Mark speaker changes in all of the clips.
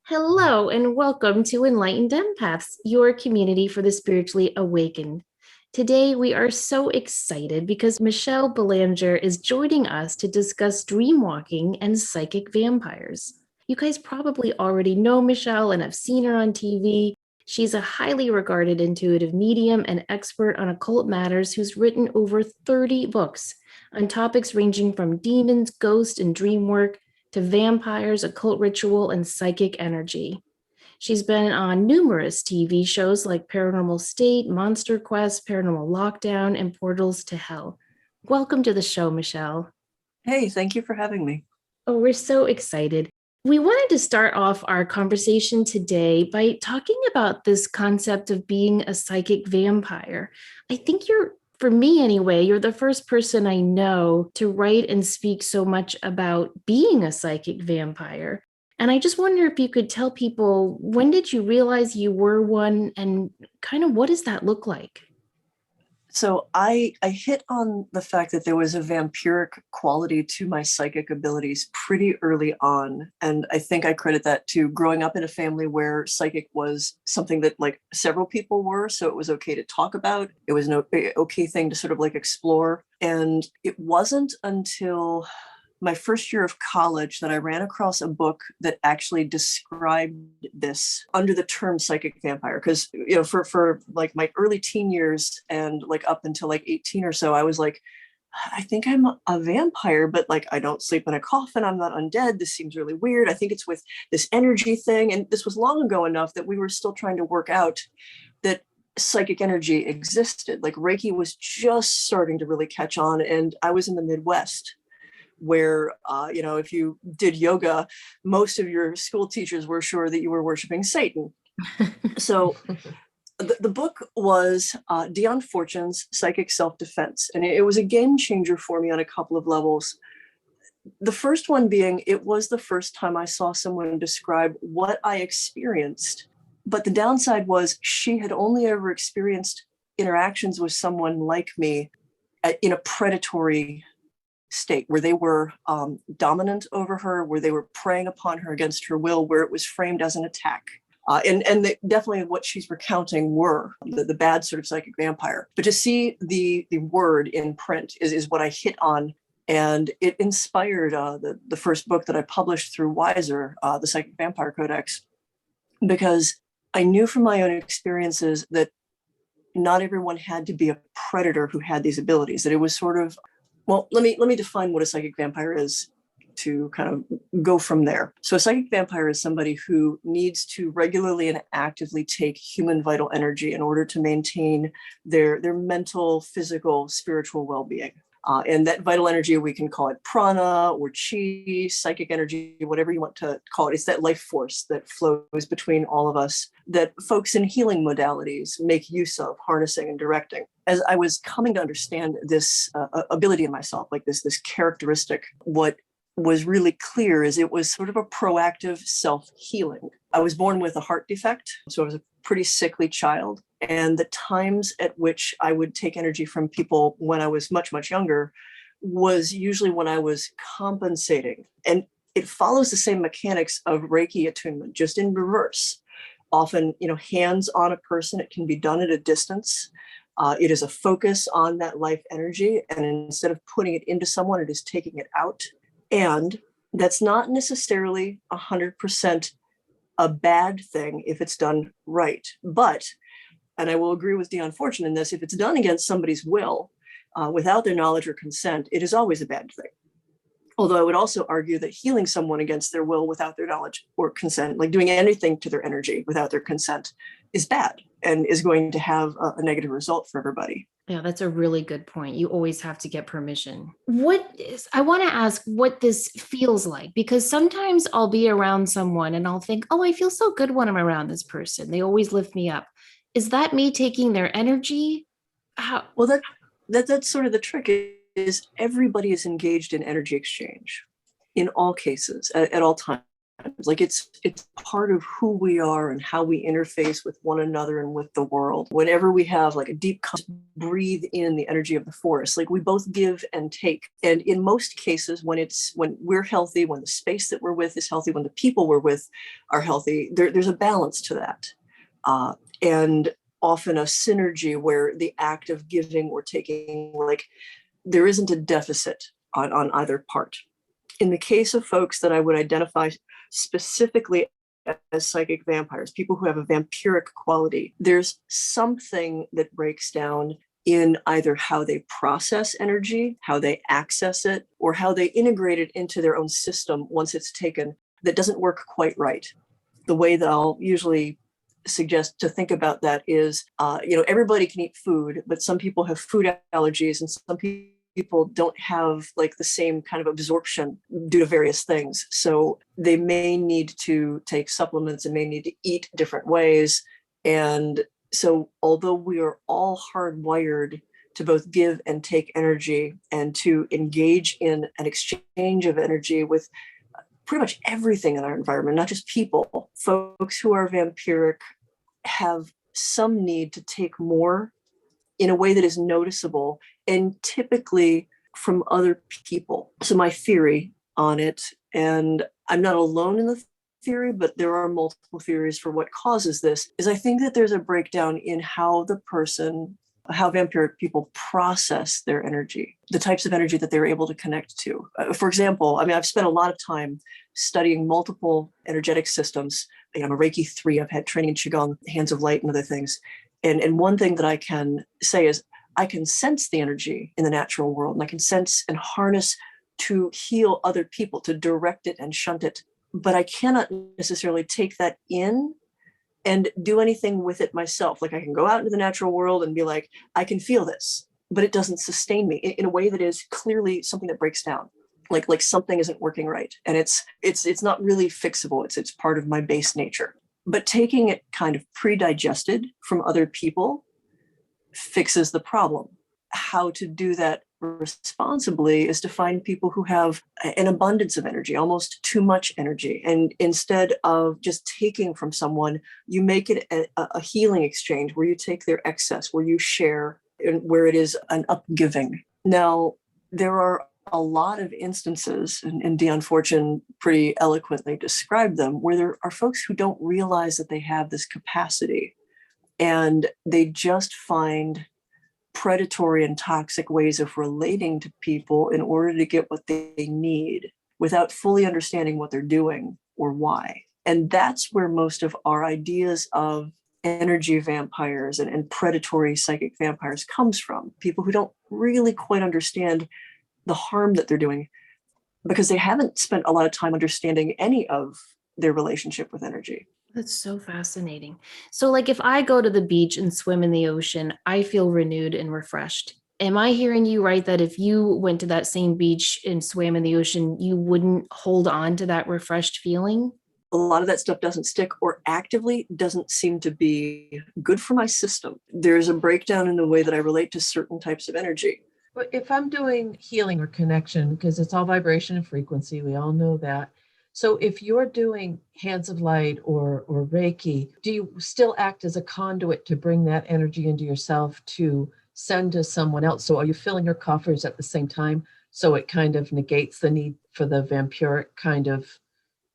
Speaker 1: Hello, and welcome to Enlightened Empaths, your community for the spiritually awakened. Today, we are so excited because Michelle Belanger is joining us to discuss dreamwalking and psychic vampires. You guys probably already know Michelle and have seen her on TV. She's a highly regarded intuitive medium and expert on occult matters who's written over 30 books on topics ranging from demons, ghosts, and dream work to vampires, occult ritual, and psychic energy. She's been on numerous TV shows like Paranormal State, Monster Quest, Paranormal Lockdown, and Portals to Hell. Welcome to the show, Michelle.
Speaker 2: Hey, thank you for having me.
Speaker 1: Oh, we're so excited. We wanted to start off our conversation today by talking about this concept of being a psychic vampire. I think for me anyway, you're the first person I know to write and speak so much about being a psychic vampire. And I just wonder if you could tell people, when did you realize you were one, and kind of what does that look like?
Speaker 2: So I hit on the fact that there was a vampiric quality to my psychic abilities pretty early on. And I think I credit that to growing up in a family where psychic was something that like several people were. So it was okay to talk about. It was an okay thing to sort of like explore. And it wasn't until my first year of college that I ran across a book that actually described this under the term psychic vampire. Because, you know, for like my early teen years and like up until like 18 or so, I was like, I think I'm a vampire, but like I don't sleep in a coffin. I'm not undead. This seems really weird. I think it's with this energy thing. And this was long ago enough that we were still trying to work out that psychic energy existed. Like Reiki was just starting to really catch on. And I was in the Midwest where, if you did yoga, most of your school teachers were sure that you were worshiping Satan. So the book was Dion Fortune's Psychic Self-Defense. And it was a game changer for me on a couple of levels. The first one being, it was the first time I saw someone describe what I experienced. But the downside was she had only ever experienced interactions with someone like me in a predatory state where they were dominant over her, where they were preying upon her against her will, where it was framed as an attack. Definitely what she's recounting were the bad sort of psychic vampire. But to see the word in print is what I hit on. And it inspired the first book that I published through Wiser, the Psychic Vampire Codex, because I knew from my own experiences that not everyone had to be a predator who had these abilities, that it was sort of, well, let me define what a psychic vampire is to kind of go from there. So a psychic vampire is somebody who needs to regularly and actively take human vital energy in order to maintain their mental, physical, spiritual well-being. And that vital energy, we can call it prana or chi, psychic energy, whatever you want to call it. It's that life force that flows between all of us that folks in healing modalities make use of, harnessing and directing. As I was coming to understand this ability in myself, like this characteristic, what was really clear is it was sort of a proactive self-healing. I was born with a heart defect, so I was a pretty sickly child. And the times at which I would take energy from people when I was much, much younger was usually when I was compensating. And it follows the same mechanics of Reiki attunement, just in reverse. Often, hands on a person, it can be done at a distance. It is a focus on that life energy. And instead of putting it into someone, it is taking it out. And that's not necessarily 100% a bad thing if it's done right. But, and I will agree with Dion Fortune in this, if it's done against somebody's will, without their knowledge or consent, it is always a bad thing. Although I would also argue that healing someone against their will without their knowledge or consent, like doing anything to their energy without their consent, is bad and is going to have a negative result for everybody.
Speaker 1: Yeah, that's a really good point. You always have to get permission. I want to ask what this feels like, because sometimes I'll be around someone and I'll think, oh, I feel so good when I'm around this person. They always lift me up. Is that me taking their energy? How?
Speaker 2: Well, that's sort of the trick is everybody is engaged in energy exchange in all cases at all times. Like it's part of who we are and how we interface with one another and with the world. Whenever we have like a deep breathe in the energy of the forest, like we both give and take. And in most cases, when we're healthy, when the space that we're with is healthy, when the people we're with are healthy, there's a balance to that. And often a synergy where the act of giving or taking, like there isn't a deficit on either part. In the case of folks that I would identify specifically as psychic vampires, people who have a vampiric quality, there's something that breaks down in either how they process energy, how they access it, or how they integrate it into their own system once it's taken, that doesn't work quite right. The way that I'll usually suggest to think about that is, everybody can eat food, but some people have food allergies and some people don't have like the same kind of absorption due to various things. So they may need to take supplements and may need to eat different ways. And so although we are all hardwired to both give and take energy and to engage in an exchange of energy with pretty much everything in our environment, not just people, folks who are vampiric have some need to take more in a way that is noticeable and typically from other people. So my theory on it, and I'm not alone in the theory, but there are multiple theories for what causes this, is I think that there's a breakdown in how vampiric people process their energy, the types of energy that they're able to connect to. For example, I've spent a lot of time studying multiple energetic systems. I'm a Reiki 3, I've had training in Qigong, Hands of Light and other things. And one thing that I can say is I can sense the energy in the natural world, and I can sense and harness to heal other people, to direct it and shunt it. But I cannot necessarily take that in and do anything with it myself. Like I can go out into the natural world and be like, I can feel this, but it doesn't sustain me in a way that is clearly something that breaks down. Like something isn't working right. And it's not really fixable. It's part of my base nature. But taking it kind of pre-digested from other people fixes the problem. How to do that responsibly is to find people who have an abundance of energy, almost too much energy. And instead of just taking from someone, you make it a healing exchange where you take their excess, where you share, and where it is an upgiving. Now, there are a lot of instances, and Dion Fortune pretty eloquently described them, where there are folks who don't realize that they have this capacity, and they just find predatory and toxic ways of relating to people in order to get what they need without fully understanding what they're doing or why. And that's where most of our ideas of energy vampires and predatory psychic vampires comes from. People who don't really quite understand the harm that they're doing because they haven't spent a lot of time understanding any of their relationship with energy.
Speaker 1: That's so fascinating. So, like, if I go to the beach and swim in the ocean, I feel renewed and refreshed. Am I hearing you right that if you went to that same beach and swam in the ocean, you wouldn't hold on to that refreshed feeling?
Speaker 2: A lot of that stuff doesn't stick or actively doesn't seem to be good for my system. There's a breakdown in the way that I relate to certain types of energy.
Speaker 3: But if I'm doing healing or connection, because it's all vibration and frequency, we all know that. So if you're doing Hands of Light or Reiki, do you still act as a conduit to bring that energy into yourself to send to someone else? So are you filling your coffers at the same time? So it kind of negates the need for the vampiric kind of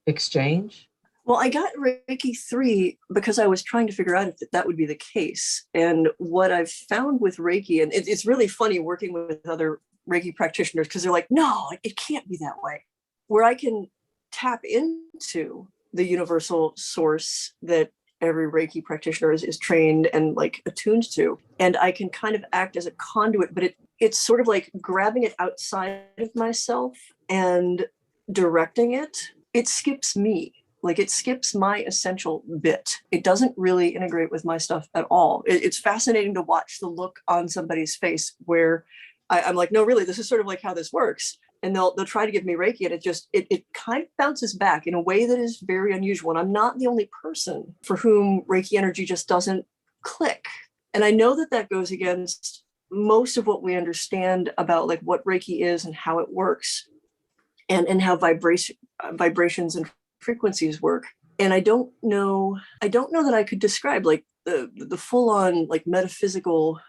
Speaker 3: exchange?
Speaker 2: Well, I got Reiki 3 because I was trying to figure out if that would be the case. And what I've found with Reiki, and it's really funny working with other Reiki practitioners because they're like, no, it can't be that way. Where I can tap into the universal source that every Reiki practitioner is trained and like attuned to. And I can kind of act as a conduit, but it's sort of like grabbing it outside of myself and directing it. It skips me. Like it skips my essential bit. It doesn't really integrate with my stuff at all. It's fascinating to watch the look on somebody's face where I'm like, no, really, this is sort of like how this works. And they'll try to give me Reiki, and it kind of bounces back in a way that is very unusual. And I'm not the only person for whom Reiki energy just doesn't click. And I know that goes against most of what we understand about like what Reiki is and how it works, and how vibrations and frequencies work. And I don't know that I could describe like the full on like metaphysical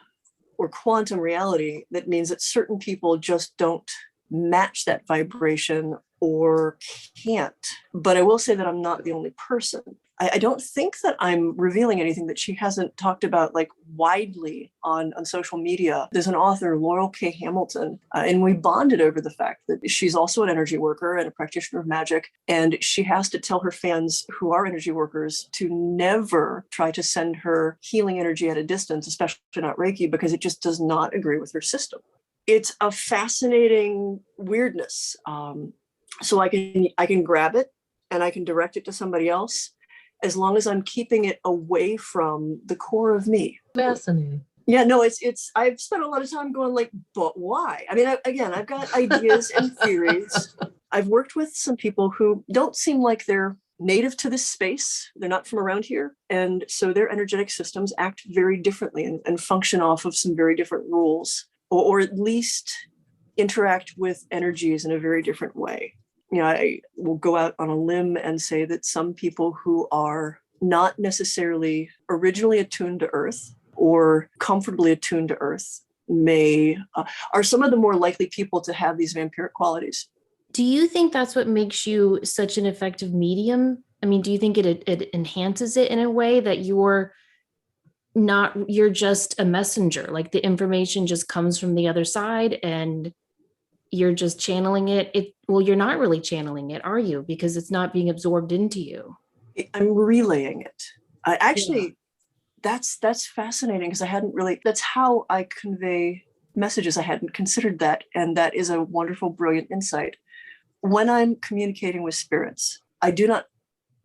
Speaker 2: or quantum reality that means that certain people just don't match that vibration or can't. But I will say that I'm not the only person. I don't think that I'm revealing anything that she hasn't talked about like widely on social media. There's an author, Laurel K. Hamilton, and we bonded over the fact that she's also an energy worker and a practitioner of magic. And she has to tell her fans who are energy workers to never try to send her healing energy at a distance, especially not Reiki, because it just does not agree with her system. It's a fascinating weirdness. So I can grab it and I can direct it to somebody else, as long as I'm keeping it away from the core of me.
Speaker 3: Fascinating.
Speaker 2: Yeah, no, it's I've spent a lot of time going like, but why? I mean, I've got ideas and theories. I've worked with some people who don't seem like they're native to this space. They're not from around here. And so their energetic systems act very differently and function off of some very different rules, or at least interact with energies in a very different way. You know, I will go out on a limb and say that some people who are not necessarily originally attuned to Earth or comfortably attuned to Earth are some of the more likely people to have these vampiric qualities.
Speaker 1: Do you think that's what makes you such an effective medium? I mean, do you think it enhances it in a way that you're just a messenger, like the information just comes from the other side and you're just channeling it? Well, you're not really channeling it, are you? Because it's not being absorbed into you.
Speaker 2: I'm relaying it. Actually, that's fascinating, because that's how I convey messages. I hadn't considered that. And that is a wonderful, brilliant insight. When I'm communicating with spirits, I do not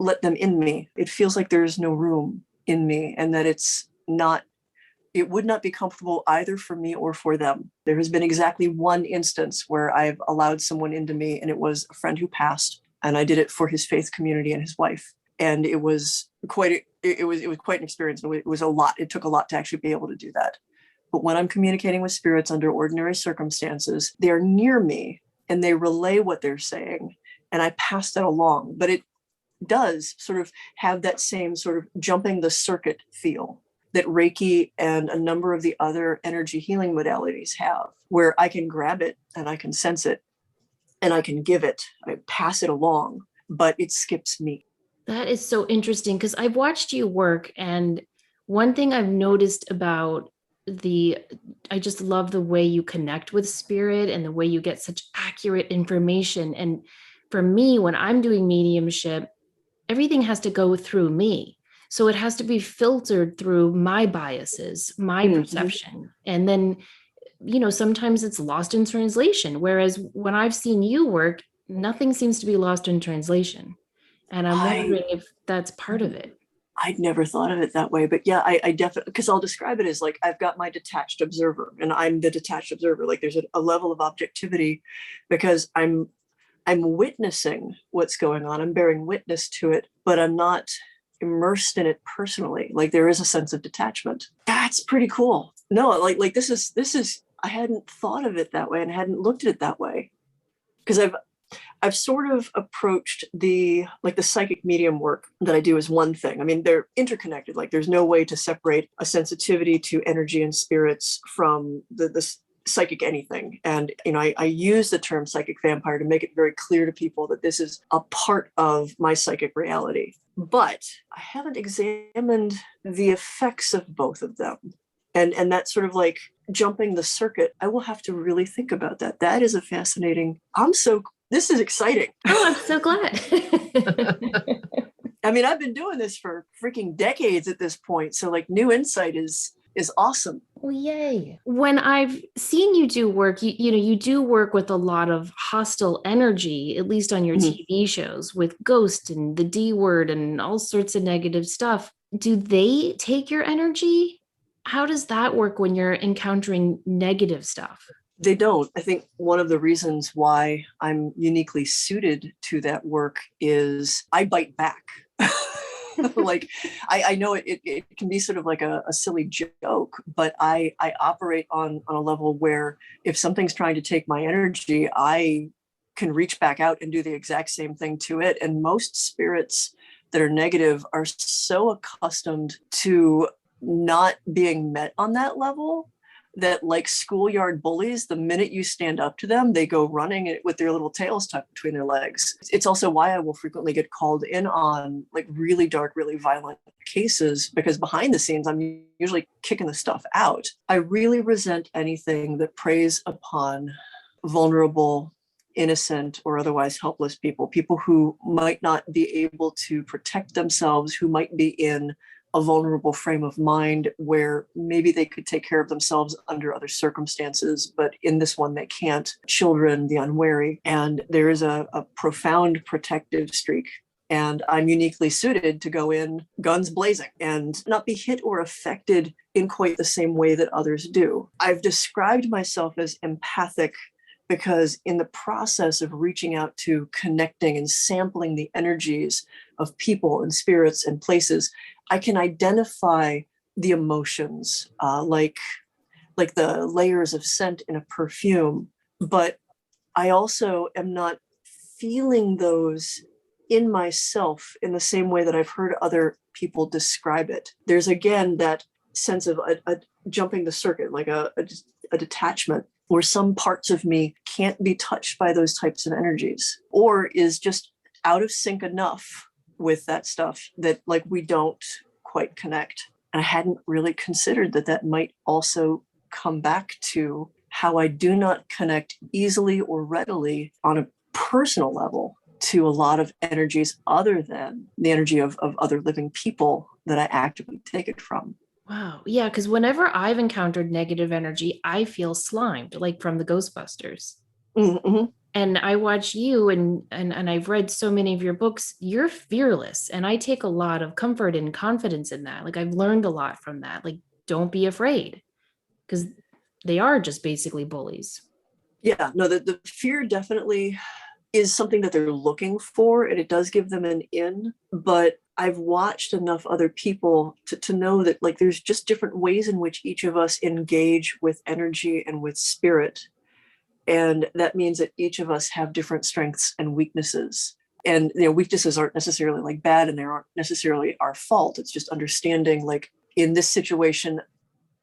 Speaker 2: let them in me. It feels like there's no room in me, and that it would not be comfortable either for me or for them. There has been exactly one instance where I've allowed someone into me, and it was a friend who passed, and I did it for his faith community and his wife. And it was quite an experience. It was a lot. It took a lot to actually be able to do that. But when I'm communicating with spirits under ordinary circumstances, they're near me and they relay what they're saying, and I pass that along. But it does sort of have that same sort of jumping the circuit feel that Reiki and a number of the other energy healing modalities have, where I can grab it and I can sense it and I can give it, I pass it along, but it skips me.
Speaker 1: That is so interesting, because I've watched you work, and one thing I've noticed about I just love the way you connect with spirit and the way you get such accurate information. And for me, when I'm doing mediumship, everything has to go through me. So it has to be filtered through my biases, my perception. And then, sometimes it's lost in translation. Whereas when I've seen you work, nothing seems to be lost in translation. And I'm wondering if that's part of it.
Speaker 2: I'd never thought of it that way, but yeah, I definitely, because I'll describe it as like, I've got my detached observer, and I'm the detached observer. Like there's a level of objectivity, because I'm witnessing what's going on. I'm bearing witness to it, but I'm not immersed in it personally. Like there is a sense of detachment. That's pretty cool. No, like this is, I hadn't thought of it that way and hadn't looked at it that way, because I've sort of approached the psychic medium work that I do as one thing. I mean, they're interconnected. Like there's no way to separate a sensitivity to energy and spirits from the psychic anything. And, I use the term psychic vampire to make it very clear to people that this is a part of my psychic reality. But I haven't examined the effects of both of them. And that's sort of like jumping the circuit. I will have to really think about that. That is a fascinating, this is exciting.
Speaker 1: Oh, I'm so glad.
Speaker 2: I mean, I've been doing this for freaking decades at this point. So like new insight is awesome.
Speaker 1: Well, yay. When I've seen you do work, you do work with a lot of hostile energy, at least on your TV shows, with Ghost and the D word and all sorts of negative stuff. Do they take your energy? How does that work when you're encountering negative stuff?
Speaker 2: They don't. I think one of the reasons why I'm uniquely suited to that work is I bite back. Like I know it can be sort of like a silly joke, but I operate on a level where if something's trying to take my energy, I can reach back out and do the exact same thing to it. And most spirits that are negative are so accustomed to not being met on that level that, like schoolyard bullies, the minute you stand up to them, they go running with their little tails tucked between their legs. It's also why I will frequently get called in on like really dark, really violent cases, because behind the scenes, I'm usually kicking the stuff out. I really resent anything that preys upon vulnerable, innocent, or otherwise helpless people who might not be able to protect themselves, who might be in a vulnerable frame of mind where maybe they could take care of themselves under other circumstances, but in this one they can't. Children, the unwary, and there is a profound protective streak. And I'm uniquely suited to go in guns blazing and not be hit or affected in quite the same way that others do. I've described myself as empathic because in the process of reaching out to connecting and sampling the energies of people and spirits and places, I can identify the emotions, like the layers of scent in a perfume, but I also am not feeling those in myself in the same way that I've heard other people describe it. There's again that sense of a jumping the circuit, like a detachment, where some parts of me can't be touched by those types of energies, or is just out of sync enough with that stuff that like we don't quite connect. And I hadn't really considered that might also come back to how I do not connect easily or readily on a personal level to a lot of energies other than the energy of other living people that I actively take it from.
Speaker 1: Wow. Yeah, because whenever I've encountered negative energy, I feel slimed, like from the Ghostbusters.
Speaker 2: Mm-hmm.
Speaker 1: And I watch you and I've read so many of your books. You're fearless. And I take a lot of comfort and confidence in that. Like I've learned a lot from that. Like, don't be afraid, because they are just basically bullies.
Speaker 2: Yeah, no, the fear definitely is something that they're looking for, and it does give them an in. But I've watched enough other people to know that like there's just different ways in which each of us engage with energy and with spirit. And that means that each of us have different strengths and weaknesses. And weaknesses aren't necessarily like bad, and they aren't necessarily our fault. It's just understanding like in this situation,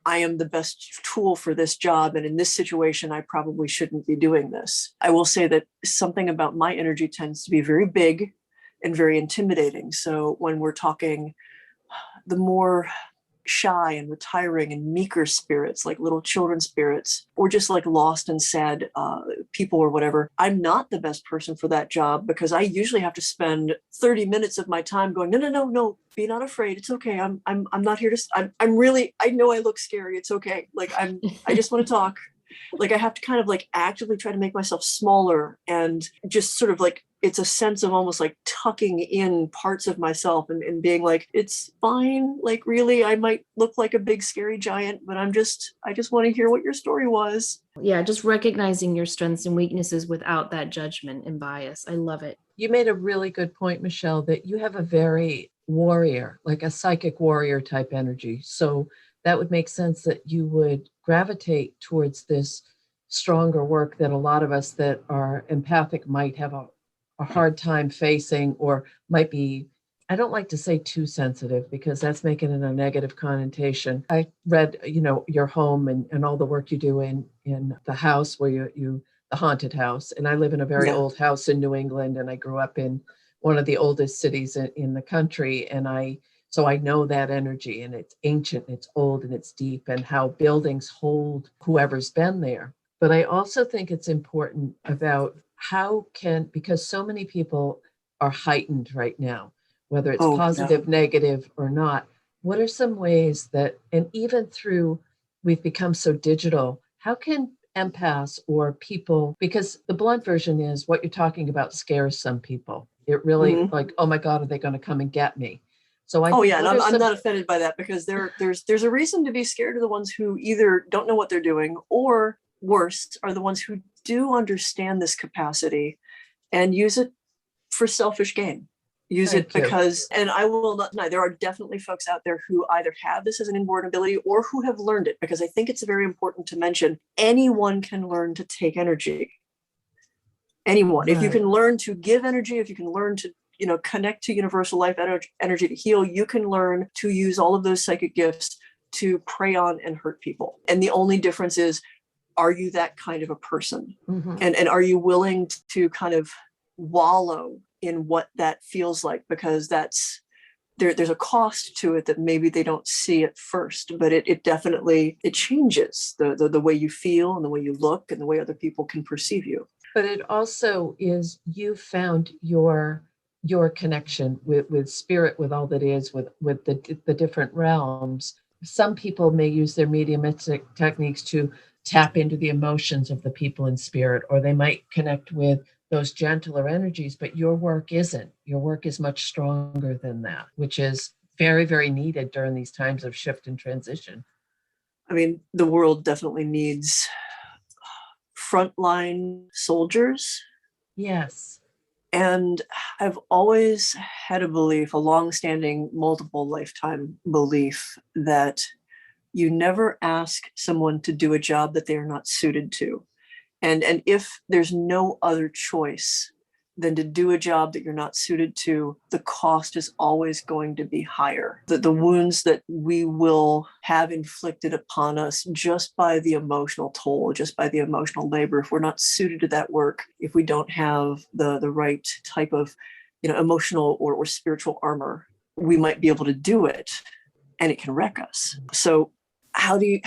Speaker 2: I am the best tool for this job. And in this situation, I probably shouldn't be doing this. I will say that something about my energy tends to be very big and very intimidating. So when we're talking the more shy and retiring and meeker spirits, like little children spirits, or just like lost and sad people or whatever, I'm not the best person for that job, because I usually have to spend 30 minutes of my time going, no, be not afraid. It's okay. I'm not here to, I'm really, I know I look scary. It's okay. Like I just want to talk. Like I have to kind of like actively try to make myself smaller, and just sort of like it's a sense of almost like tucking in parts of myself and being like, it's fine. Like really, I might look like a big scary giant, but I just want to hear what your story was.
Speaker 1: Yeah, just recognizing your strengths and weaknesses without that judgment and bias. I love it.
Speaker 3: You made a really good point, Michelle, that you have a very warrior, like a psychic warrior type energy. So that would make sense that you would gravitate towards this stronger work that a lot of us that are empathic might have a hard time facing, or might be, I don't like to say too sensitive, because that's making it a negative connotation. I read, your home and all the work you do in the house where you the haunted house. And I live in a very old house in New England, and I grew up in one of the oldest cities in the country. So I know that energy, and it's ancient, and it's old, and it's deep, and how buildings hold whoever's been there. But I also think it's important about because so many people are heightened right now, whether it's positive, negative, or not. What are some ways that, and even through, we've become so digital, how can empaths or people, because the blunt version is what you're talking about scares some people. It really like, oh my God, are they going to come and get me? So
Speaker 2: and I'm not offended by that, because there's a reason to be scared of the ones who either don't know what they're doing, or worse, are the ones who do understand this capacity and use it for selfish gain. Use it because, and I will not deny, there are definitely folks out there who either have this as an inborn ability or who have learned it, because I think it's very important to mention anyone can learn to take energy. Anyone. If you
Speaker 3: Right.
Speaker 2: can learn to give energy, if you can learn to, connect to universal life energy to heal, you can learn to use all of those psychic gifts to prey on and hurt people. And the only difference is, are you that kind of a person?
Speaker 3: Mhm.
Speaker 2: And are you willing to kind of wallow in what that feels like? Because there's a cost to it that maybe they don't see at first, but it definitely, it changes the way you feel and the way you look and the way other people can perceive you.
Speaker 3: But it also is, you found your connection with spirit, with all that is, with the different realms. Some people may use their mediumistic techniques to tap into the emotions of the people in spirit, or they might connect with those gentler energies, but your work isn't. Your work is much stronger than that, which is very, very needed during these times of shift and transition.
Speaker 2: I mean, the world definitely needs frontline soldiers.
Speaker 3: Yes.
Speaker 2: And I've always had a belief, a long-standing, multiple lifetime belief, that you never ask someone to do a job that they are not suited to. And if there's no other choice than to do a job that you're not suited to, the cost is always going to be higher. The wounds that we will have inflicted upon us just by the emotional toll, just by the emotional labor, if we're not suited to that work, if we don't have the right type of emotional or spiritual armor, we might be able to do it, and it can wreck us. So how do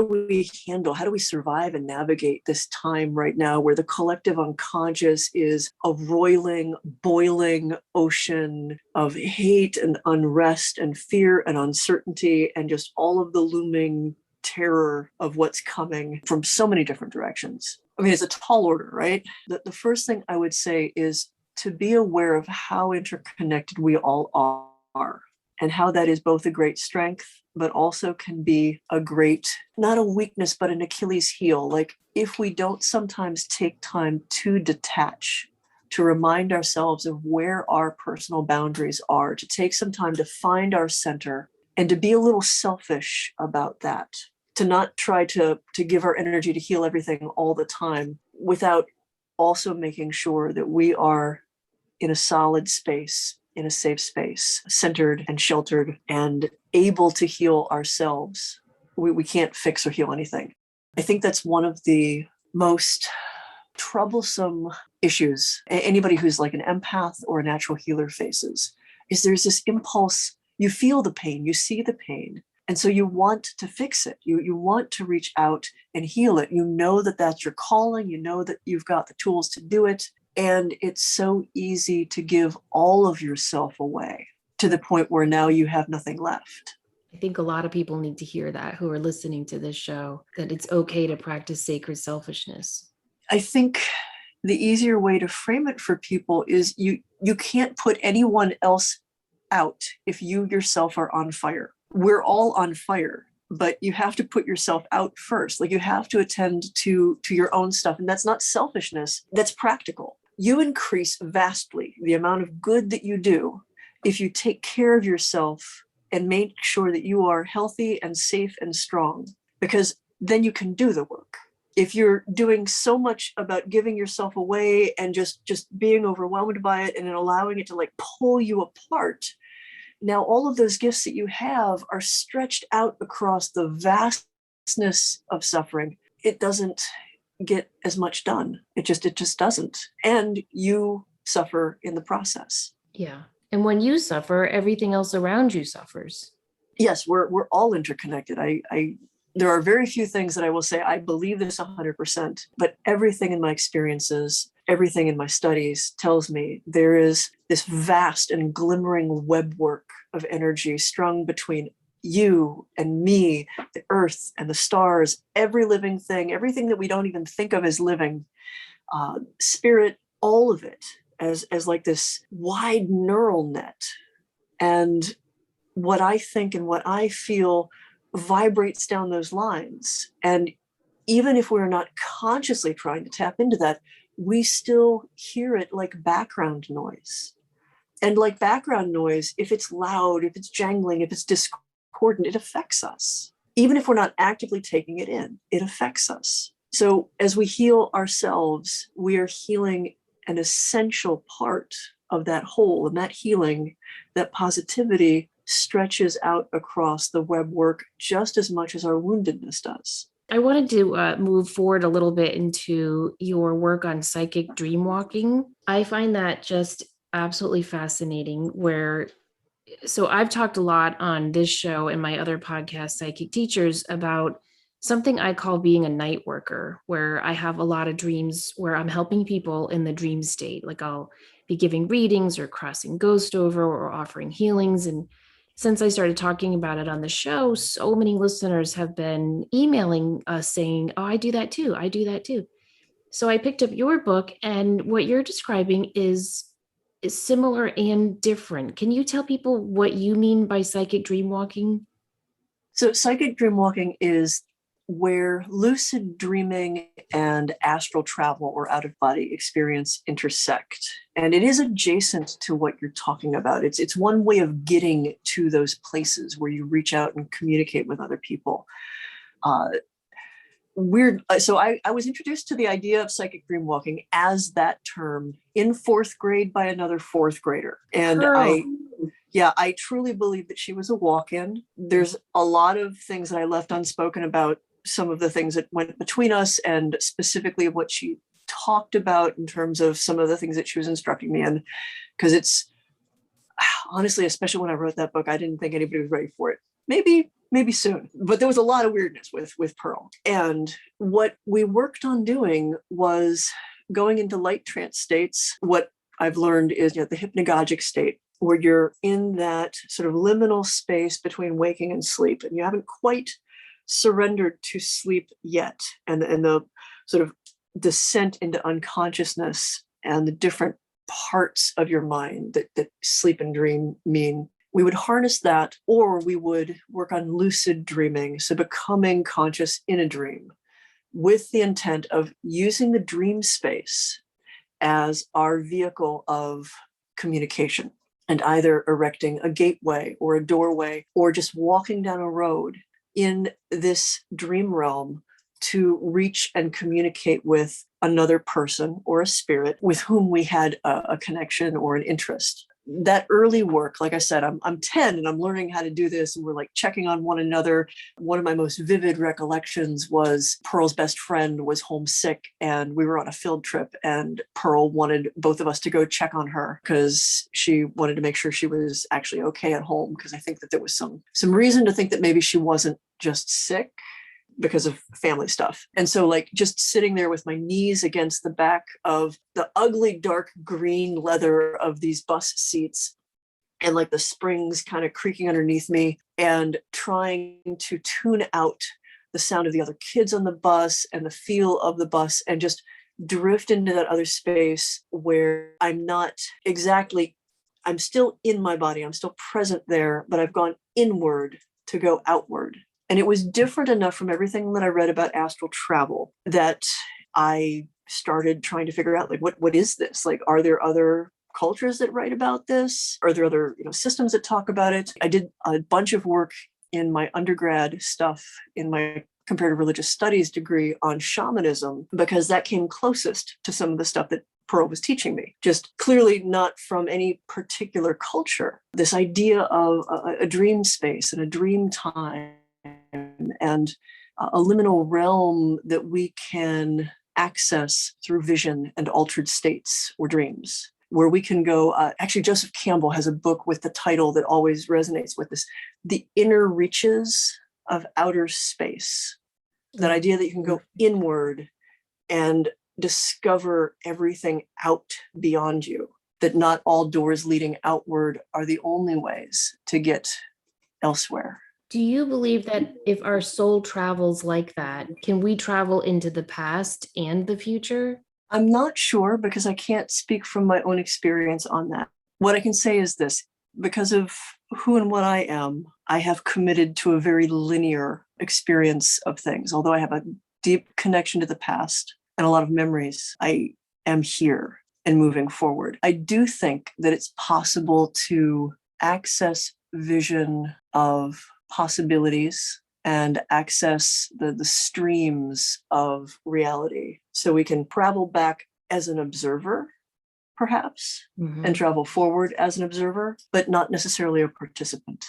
Speaker 2: we survive and navigate this time right now where the collective unconscious is a roiling, boiling ocean of hate and unrest and fear and uncertainty and just all of the looming terror of what's coming from so many different directions? I mean, it's a tall order, right? The first thing I would say is to be aware of how interconnected we all are, and how that is both a great strength, but also can be a great, not a weakness, but an Achilles heel. Like, if we don't sometimes take time to detach, to remind ourselves of where our personal boundaries are, to take some time to find our center and to be a little selfish about that, to not try to give our energy to heal everything all the time without also making sure that we are in a solid space, in a safe space, centered and sheltered and able to heal ourselves. We can't fix or heal anything. I think that's one of the most troublesome issues anybody who's like an empath or a natural healer faces, is there's this impulse. You feel the pain, you see the pain, and so you want to fix it. You want to reach out and heal it. You know that that's your calling. You know that you've got the tools to do it. And it's so easy to give all of yourself away to the point where now you have nothing left.
Speaker 1: I think a lot of people need to hear that who are listening to this show, that it's okay to practice sacred selfishness.
Speaker 2: I think the easier way to frame it for people is you can't put anyone else out if you yourself are on fire. We're all on fire, but you have to put yourself out first. Like, you have to attend to your own stuff. And that's not selfishness, that's practical. You increase vastly the amount of good that you do if you take care of yourself and make sure that you are healthy and safe and strong, because then you can do the work. If you're doing so much about giving yourself away and just being overwhelmed by it and then allowing it to like pull you apart, now all of those gifts that you have are stretched out across the vastness of suffering. It doesn't get as much done. It just doesn't. And you suffer in the process.
Speaker 1: Yeah. And when you suffer, everything else around you suffers.
Speaker 2: Yes, we're all interconnected. There are very few things that I will say I believe this 100%, but everything in my experiences, everything in my studies tells me there is this vast and glimmering webwork of energy strung between you and me, the earth and the stars, every living thing, everything that we don't even think of as living, spirit, all of it as like this wide neural net. And what I think and what I feel vibrates down those lines. And even if we're not consciously trying to tap into that, we still hear it like background noise. And like background noise, if it's loud, if it's jangling, if it's discordant, it affects us. Even if we're not actively taking it in, it affects us. So as we heal ourselves, we are healing an essential part of that whole and that healing, that positivity stretches out across the web work just as much as our woundedness does.
Speaker 1: I wanted to move forward a little bit into your work on psychic dream walking. I find that just absolutely fascinating so I've talked a lot on this show and my other podcast, Psychic Teachers, about something I call being a night worker, where I have a lot of dreams where I'm helping people in the dream state. Like I'll be giving readings or crossing ghost over or offering healings. And since I started talking about it on the show, so many listeners have been emailing us saying, oh, I do that too. I do that too. So I picked up your book, and what you're describing is similar and different. Can you tell people what you mean by psychic dream walking?
Speaker 2: So psychic dream walking is where lucid dreaming and astral travel or out of body experience intersect. And it is adjacent to what you're talking about. It's one way of getting to those places where you reach out and communicate with other people. So I was introduced to the idea of psychic dream walking as that term in fourth grade by another fourth grader. And
Speaker 1: Pearl.
Speaker 2: I truly believe that she was a walk-in. There's a lot of things that I left unspoken about some of the things that went between us, and specifically what she talked about in terms of some of the things that she was instructing me in. Because it's honestly, especially when I wrote that book, I didn't think anybody was ready for it. Maybe soon, but there was a lot of weirdness with Pearl. And what we worked on doing was going into light trance states. What I've learned is the hypnagogic state, where you're in that sort of liminal space between waking and sleep, and you haven't quite surrendered to sleep yet. And the sort of descent into unconsciousness and the different parts of your mind that sleep and dream mean. We would harness that, or we would work on lucid dreaming, so becoming conscious in a dream, with the intent of using the dream space as our vehicle of communication, and either erecting a gateway or a doorway, or just walking down a road in this dream realm to reach and communicate with another person or a spirit with whom we had a connection or an interest. That early work, like I said, I'm 10 and I'm learning how to do this, and we're like checking on one another. One of my most vivid recollections was Pearl's best friend was homesick, and we were on a field trip, and Pearl wanted both of us to go check on her because she wanted to make sure she was actually okay at home, because I think that there was some reason to think that maybe she wasn't just sick because of family stuff. And so like just sitting there with my knees against the back of the ugly dark green leather of these bus seats, and like the springs kind of creaking underneath me, and trying to tune out the sound of the other kids on the bus and the feel of the bus, and just drift into that other space where I'm still in my body, I'm still present there, but I've gone inward to go outward. And it was different enough from everything that I read about astral travel that I started trying to figure out, like, what is this? Like, are there other cultures that write about this? Are there other systems that talk about it? I did a bunch of work in my undergrad stuff in my comparative religious studies degree on shamanism, because that came closest to some of the stuff that Pearl was teaching me, just clearly not from any particular culture. This idea of a dream space and a dream time, and a liminal realm that we can access through vision and altered states or dreams, where we can go. Actually, Joseph Campbell has a book with the title that always resonates with this: The Inner Reaches of Outer Space. That idea that you can go inward and discover everything out beyond you, that not all doors leading outward are the only ways to get elsewhere.
Speaker 1: Do you believe that if our soul travels like that, can we travel into the past and the future?
Speaker 2: I'm not sure, because I can't speak from my own experience on that. What I can say is this: because of who and what I am, I have committed to a very linear experience of things. Although I have a deep connection to the past and a lot of memories, I am here and moving forward. I do think that it's possible to access vision of possibilities and access the streams of reality. So we can travel back as an observer perhaps,
Speaker 1: Mhm.
Speaker 2: and travel forward as an observer, but not necessarily a participant.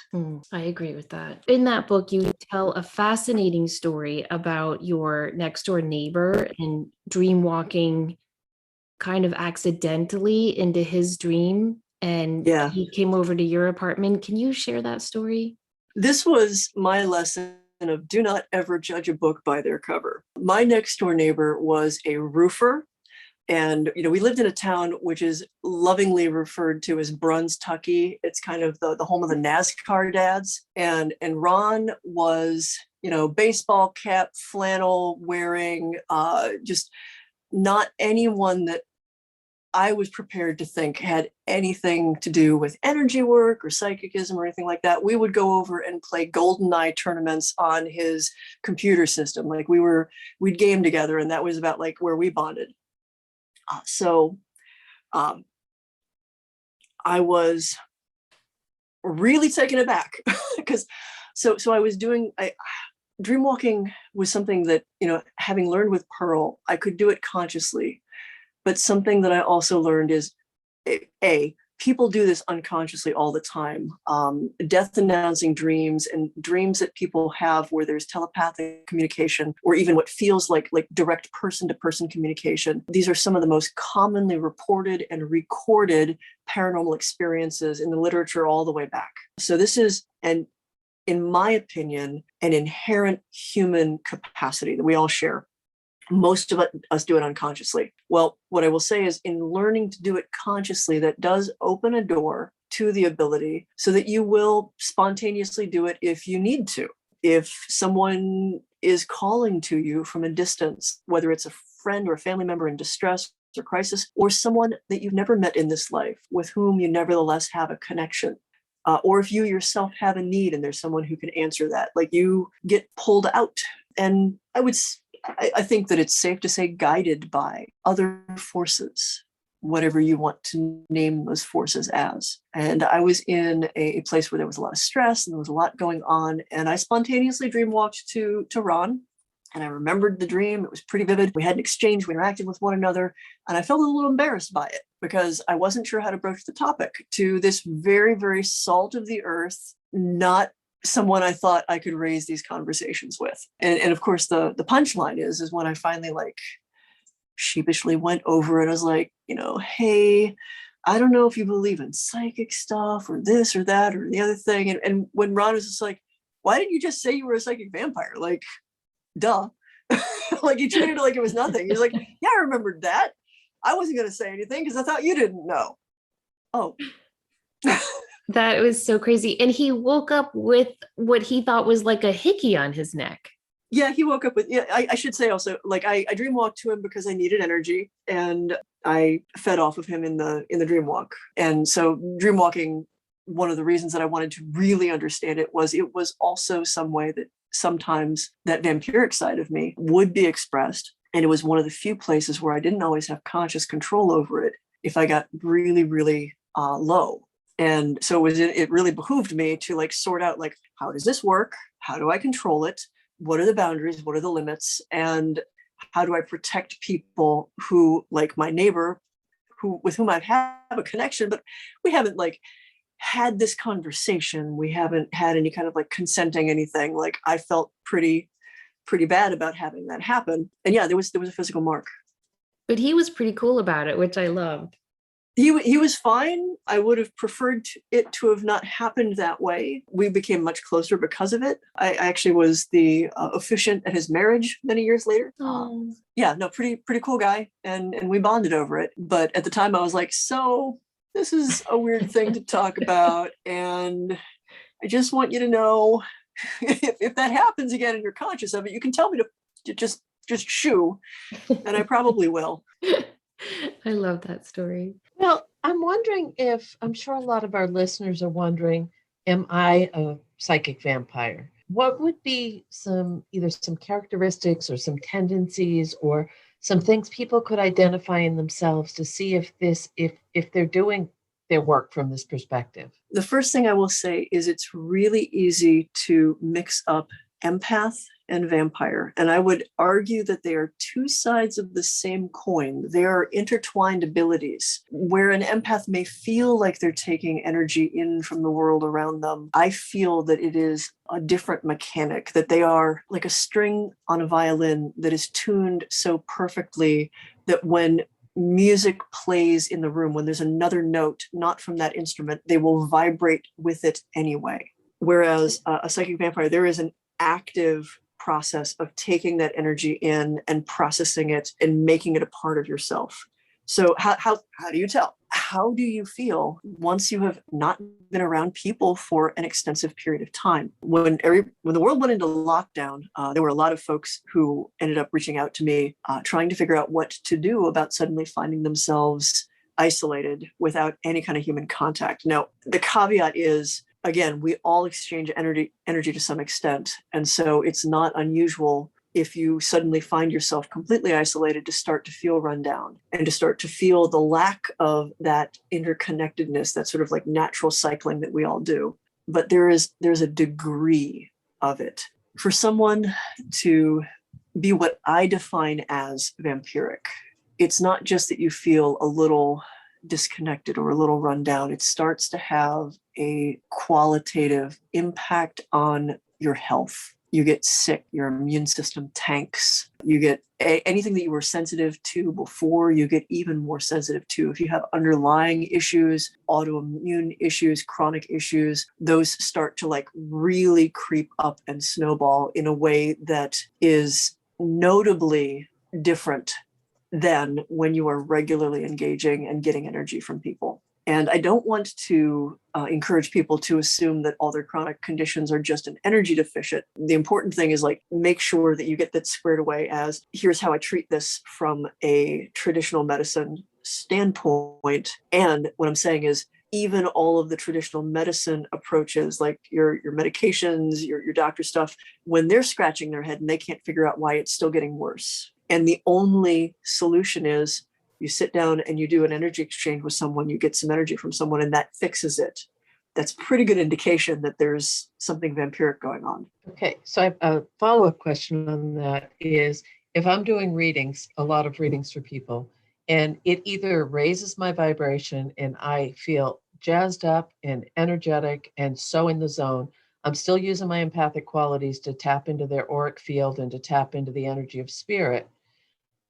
Speaker 1: I agree with that. In that book, you tell a fascinating story about your next door neighbor and dream walking kind of accidentally into his dream, and
Speaker 2: Yeah.
Speaker 1: he came over to your apartment. Can you share that story?
Speaker 2: This was my lesson of do not ever judge a book by their cover. My next door neighbor was a roofer. And, we lived in a town which is lovingly referred to as Bruns Tucky. It's kind of the home of the NASCAR dads. And Ron was, baseball cap, flannel wearing, just not anyone that I was prepared to think had anything to do with energy work or psychicism or anything like that. We would go over and play GoldenEye tournaments on his computer system. Like we'd game together, and that was about like where we bonded. So I was really taken aback because so I was doing dream walking was something that, having learned with Pearl, I could do it consciously. But something that I also learned is people do this unconsciously all the time. Death announcing dreams and dreams that people have where there's telepathic communication or even what feels like direct person to person communication. These are some of the most commonly reported and recorded paranormal experiences in the literature all the way back. So this is, in my opinion, an inherent human capacity that we all share. Most of us do it unconsciously. Well, what I will say is in learning to do it consciously, that does open a door to the ability so that you will spontaneously do it if you need to. If someone is calling to you from a distance, whether it's a friend or a family member in distress or crisis, or someone that you've never met in this life with whom you nevertheless have a connection, or if you yourself have a need and there's someone who can answer that, like you get pulled out. And I think that it's safe to say guided by other forces, whatever you want to name those forces as. And I was in a place where there was a lot of stress and there was a lot going on. And I spontaneously dream walked to Ron. And I remembered the dream. It was pretty vivid. We had an exchange. We interacted with one another. And I felt a little embarrassed by it because I wasn't sure how to broach the topic to this very, very salt of the earth, not someone I thought I could raise these conversations with. And of course, the punchline is when I finally sheepishly went over and I was like, hey, I don't know if you believe in psychic stuff or this or that or the other thing. And when Ron was just like, why didn't you just say you were a psychic vampire? Like, duh. Like he treated it like it was nothing. He's like, yeah, I remembered that. I wasn't going to say anything because I thought you didn't know. Oh.
Speaker 1: That was so crazy. And he woke up with what he thought was like a hickey on his neck.
Speaker 2: Yeah, he woke up with, I should say also, I dream walked to him because I needed energy and I fed off of him in the dream walk. And so dream walking, one of the reasons that I wanted to really understand it was also some way that sometimes that vampiric side of me would be expressed. And it was one of the few places where I didn't always have conscious control over it if I got really, really low. And so it really behooved me to sort out how does this work? How do I control it? What are the boundaries? What are the limits? And how do I protect people who, like my neighbor, with whom I've had a connection, but we haven't had this conversation. We haven't had any kind of consenting anything. I felt pretty bad about having that happen. And yeah, there was a physical mark.
Speaker 1: But he was pretty cool about it, which I loved.
Speaker 2: He was fine. I would have preferred it to have not happened that way. We became much closer because of it. I actually was the officiant at his marriage many years later. Yeah, no, pretty cool guy. And we bonded over it. But at the time I was like, so this is a weird thing to talk about. And I just want you to know if that happens again and you're conscious of it, you can tell me to just shoo. And I probably will.
Speaker 1: I love that story.
Speaker 3: Well, I'm wondering I'm sure a lot of our listeners are wondering, am I a psychic vampire? What would be either some characteristics or some tendencies or some things people could identify in themselves to see if they're doing their work from this perspective?
Speaker 2: The first thing I will say is it's really easy to mix up empath and vampire. And I would argue that they are two sides of the same coin. They are intertwined abilities. Where an empath may feel like they're taking energy in from the world around them, I feel that it is a different mechanic, that they are like a string on a violin that is tuned so perfectly that when music plays in the room, when there's another note not from that instrument, they will vibrate with it anyway. Whereas a psychic vampire, there is an active process of taking that energy in and processing it and making it a part of yourself. So how do you tell? How do you feel once you have not been around people for an extensive period of time? When the world went into lockdown, there were a lot of folks who ended up reaching out to me, trying to figure out what to do about suddenly finding themselves isolated without any kind of human contact. Now, the caveat is, again, we all exchange energy to some extent. And so it's not unusual if you suddenly find yourself completely isolated to start to feel run down and to start to feel the lack of that interconnectedness, that sort of like natural cycling that we all do. But there's a degree of it. For someone to be what I define as vampiric, it's not just that you feel a little disconnected or a little run down. It starts to have a qualitative impact on your health. You get sick, your immune system tanks. You get anything that you were sensitive to before, you get even more sensitive to. If you have underlying issues, autoimmune issues, chronic issues, those start to like really creep up and snowball in a way that is notably different than when you are regularly engaging and getting energy from people. And I don't want to encourage people to assume that all their chronic conditions are just an energy deficit. The important thing is like make sure that you get that squared away as here's how I treat this from a traditional medicine standpoint. And what I'm saying is even all of the traditional medicine approaches, like your medications, your doctor stuff, when they're scratching their head and they can't figure out why it's still getting worse. And the only solution is you sit down and you do an energy exchange with someone, you get some energy from someone, and that fixes it. That's pretty good indication that there's something vampiric going on.
Speaker 3: Okay, so a follow-up question on that is, if I'm doing readings, a lot of readings for people, and it either raises my vibration and I feel jazzed up and energetic and so in the zone, I'm still using my empathic qualities to tap into their auric field and to tap into the energy of spirit.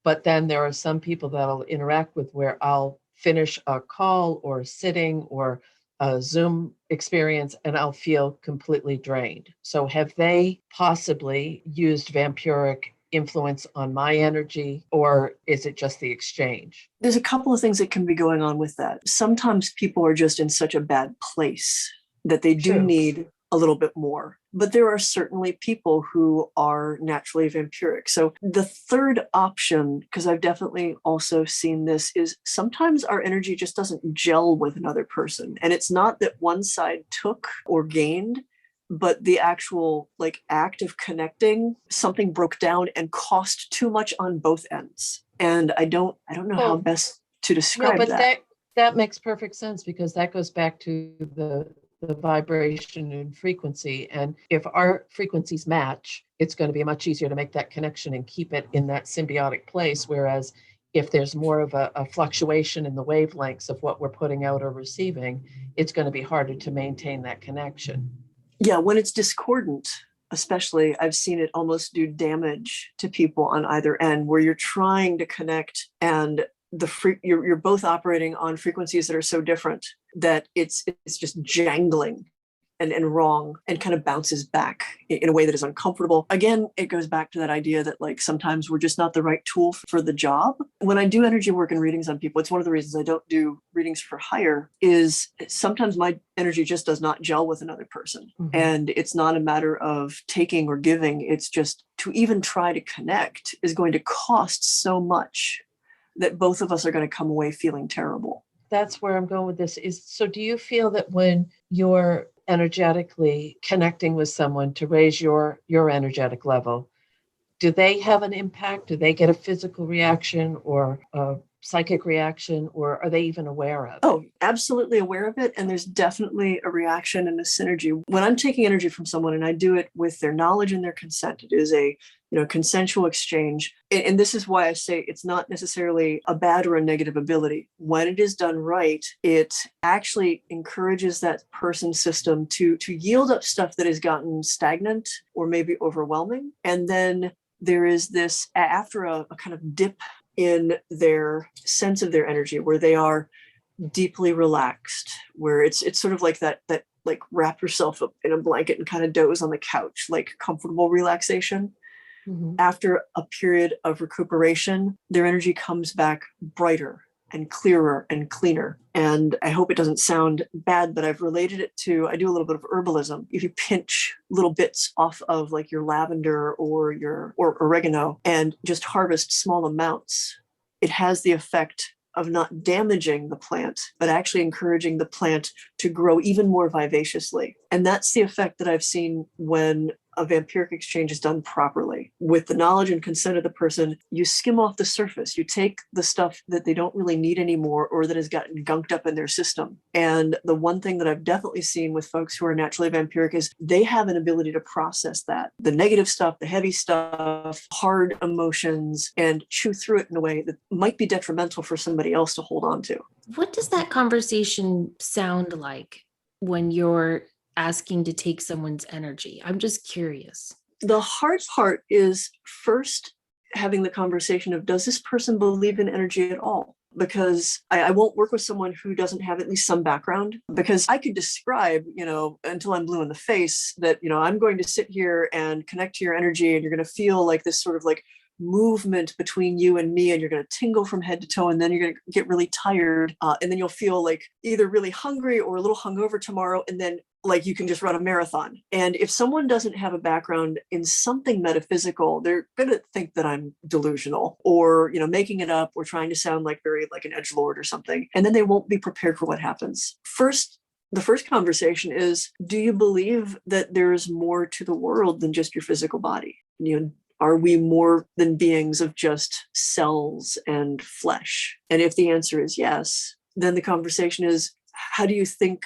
Speaker 3: But then there are some people that I'll interact with where I'll finish a call or sitting or a Zoom experience and I'll feel completely drained. So have they possibly used vampiric influence on my energy, or is it just the exchange?
Speaker 2: There's a couple of things that can be going on with that. Sometimes people are just in such a bad place that they do need a little bit more. But there are certainly people who are naturally vampiric. So the third option, because I've definitely also seen this, is sometimes our energy just doesn't gel with another person. And it's not that one side took or gained, but the actual like act of connecting, something broke down and cost too much on both ends. And I don't know how best to describe
Speaker 3: that makes perfect sense, because that goes back to the vibration and frequency. And if our frequencies match, it's going to be much easier to make that connection and keep it in that symbiotic place. Whereas if there's more of a fluctuation in the wavelengths of what we're putting out or receiving, it's going to be harder to maintain that connection.
Speaker 2: Yeah, when it's discordant, especially, I've seen it almost do damage to people on either end, where you're trying to connect and you're both operating on frequencies that are so different that it's just jangling and wrong and kind of bounces back in a way that is uncomfortable. Again, it goes back to that idea that like sometimes we're just not the right tool for the job. When I do energy work and readings on people, it's one of the reasons I don't do readings for hire, is sometimes my energy just does not gel with another person. Mm-hmm. And it's not a matter of taking or giving. It's just to even try to connect is going to cost so much that both of us are going to come away feeling terrible.
Speaker 3: That's where I'm going with this. So do you feel that when you're energetically connecting with someone to raise your energetic level, do they have an impact? Do they get a physical reaction or a psychic reaction, or are they even aware of it?
Speaker 2: Oh, absolutely aware of it. And there's definitely a reaction and a synergy. When I'm taking energy from someone and I do it with their knowledge and their consent, it is a consensual exchange. And this is why I say it's not necessarily a bad or a negative ability. When it is done right, it actually encourages that person's system to yield up stuff that has gotten stagnant or maybe overwhelming. And then there is this, after a kind of dip in their sense of their energy, where they are deeply relaxed, where it's sort of like that like wrap yourself up in a blanket and kind of doze on the couch, like comfortable relaxation. Mm-hmm. After a period of recuperation, their energy comes back brighter and clearer and cleaner. And I hope it doesn't sound bad, but I've related it to, I do a little bit of herbalism. If you pinch little bits off of like your lavender or oregano and just harvest small amounts, it has the effect of not damaging the plant, but actually encouraging the plant to grow even more vivaciously. And that's the effect that I've seen when a vampiric exchange is done properly. With the knowledge and consent of the person, you skim off the surface. You take the stuff that they don't really need anymore or that has gotten gunked up in their system. And the one thing that I've definitely seen with folks who are naturally vampiric is they have an ability to process that, the negative stuff, the heavy stuff, hard emotions, and chew through it in a way that might be detrimental for somebody else to hold on to.
Speaker 1: What does that conversation sound like when you're asking to take someone's energy? I'm just curious.
Speaker 2: The hard part is first having the conversation of, does this person believe in energy at all? Because I won't work with someone who doesn't have at least some background, because I could describe, until I'm blue in the face that, I'm going to sit here and connect to your energy and you're going to feel like this sort of like movement between you and me, and you're going to tingle from head to toe, and then you're going to get really tired, and then you'll feel like either really hungry or a little hungover tomorrow, and then like you can just run a marathon. And if someone doesn't have a background in something metaphysical, they're going to think that I'm delusional or, making it up or trying to sound like very like an edgelord or something. And then they won't be prepared for what happens. The first conversation is, do you believe that there's more to the world than just your physical body? Are we more than beings of just cells and flesh? And if the answer is yes, then the conversation is, how do you think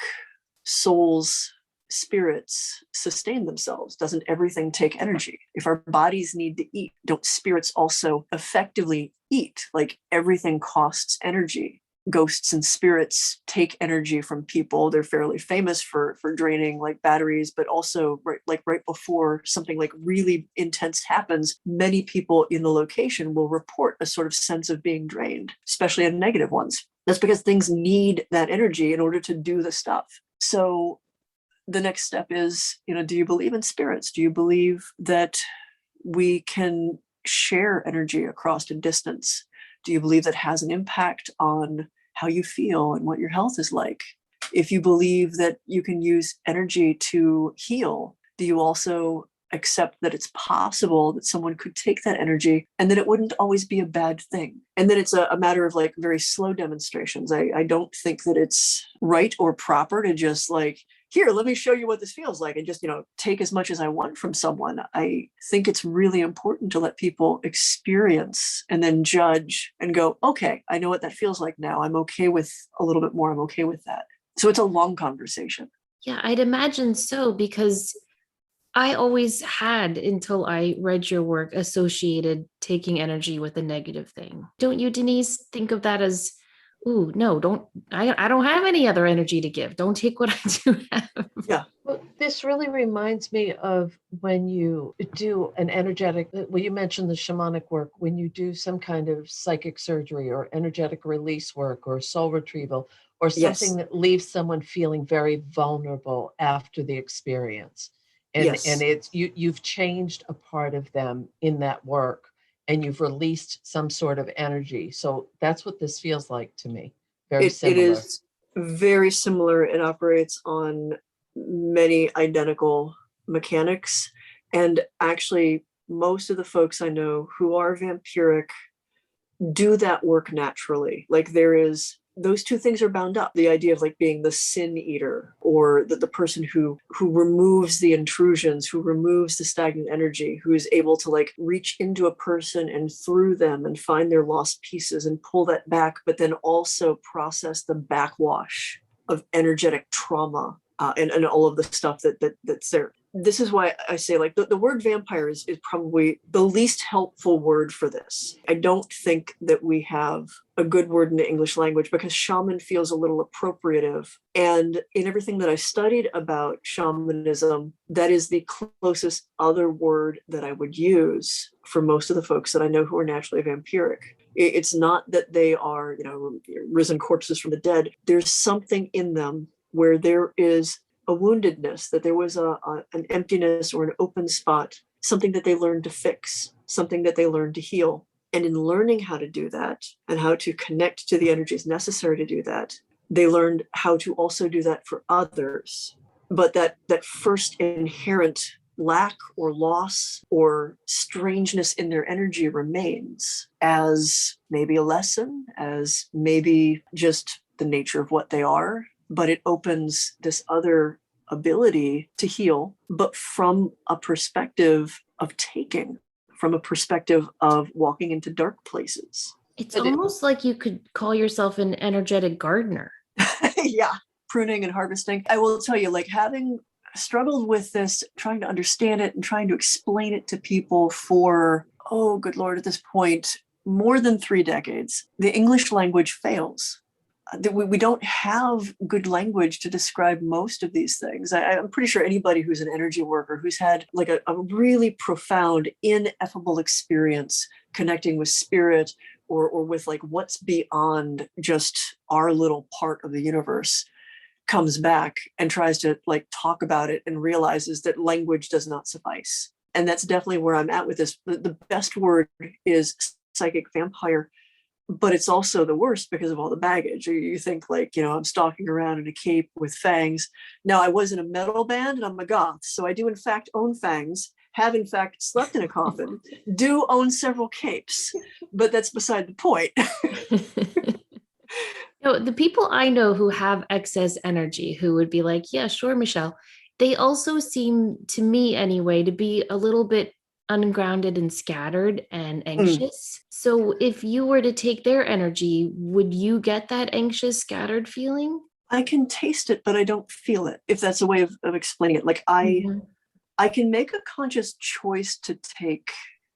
Speaker 2: souls, spirits sustain themselves? Doesn't everything take energy? If our bodies need to eat, don't spirits also effectively eat? Like everything costs energy. Ghosts and spirits take energy from people. They're fairly famous for draining like batteries, but also right before something like really intense happens, many people in the location will report a sort of sense of being drained, especially in negative ones. That's because things need that energy in order to do the stuff. So the next step is, do you believe in spirits? Do you believe that we can share energy across a distance? Do you believe that has an impact on how you feel and what your health is like? If you believe that you can use energy to heal, do you also accept that it's possible that someone could take that energy and that it wouldn't always be a bad thing? And then it's a matter of like very slow demonstrations. I don't think that it's right or proper to just like, here, let me show you what this feels like, and just, take as much as I want from someone. I think it's really important to let people experience and then judge and go, okay, I know what that feels like now. I'm okay with a little bit more. I'm okay with that. So it's a long conversation.
Speaker 1: Yeah, I'd imagine so, because I always had, until I read your work, associated taking energy with a negative thing. Don't you, Denise, think of that as, ooh, no, I don't have any other energy to give. Don't take what I do have.
Speaker 2: Yeah.
Speaker 3: Well, this really reminds me of when you do an energetic, well, you mentioned the shamanic work, when you do some kind of psychic surgery or energetic release work or soul retrieval or something that leaves someone feeling very vulnerable after the experience. And it's you've changed a part of them in that work, and you've released some sort of energy. So that's what this feels like to me. Very similar.
Speaker 2: It is very similar. It operates on many identical mechanics. And actually, most of the folks I know who are vampiric do that work naturally. Like there is those two things are bound up. The idea of like being the sin eater, or the person who removes the intrusions, who removes the stagnant energy, who is able to like reach into a person and through them and find their lost pieces and pull that back, but then also process the backwash of energetic trauma, and all of the stuff that's there. This is why I say like the word vampire is probably the least helpful word for this. I don't think that we have a good word in the English language, because shaman feels a little appropriative. And in everything that I studied about shamanism, that is the closest other word that I would use for most of the folks that I know who are naturally vampiric. It's not that they are, risen corpses from the dead. There's something in them where there is a woundedness, that there was an emptiness or an open spot, something that they learned to fix, something that they learned to heal. And in learning how to do that and how to connect to the energies necessary to do that, they learned how to also do that for others. But that first inherent lack or loss or strangeness in their energy remains as maybe a lesson, as maybe just the nature of what they are. But it opens this other ability to heal, but from a perspective of taking, from a perspective of walking into dark places.
Speaker 1: It's almost like you could call yourself an energetic gardener.
Speaker 2: Yeah, pruning and harvesting. I will tell you, like, having struggled with this, trying to understand it and trying to explain it to people for, oh, good Lord, at this point, more than 3 decades, the English language fails. We don't have good language to describe most of these things. I'm pretty sure anybody who's an energy worker, who's had like a really profound, ineffable experience connecting with spirit, or with like what's beyond just our little part of the universe, comes back and tries to like talk about it and realizes that language does not suffice. And that's definitely where I'm at with this. The best word is psychic vampire, but it's also the worst because of all the baggage. You think like, I'm stalking around in a cape with fangs. Now, I was in a metal band and I'm a goth, so I do in fact own fangs, have in fact slept in a coffin, do own several capes, but that's beside the point.
Speaker 1: The people I know who have excess energy, who would be like, yeah, sure, Michelle, they also seem, to me anyway, to be a little bit ungrounded and scattered and anxious. So if you were to take their energy, would you get that anxious, scattered feeling?
Speaker 2: I can taste it, but I don't feel it, if that's a way of explaining it. Like I can make a conscious choice to take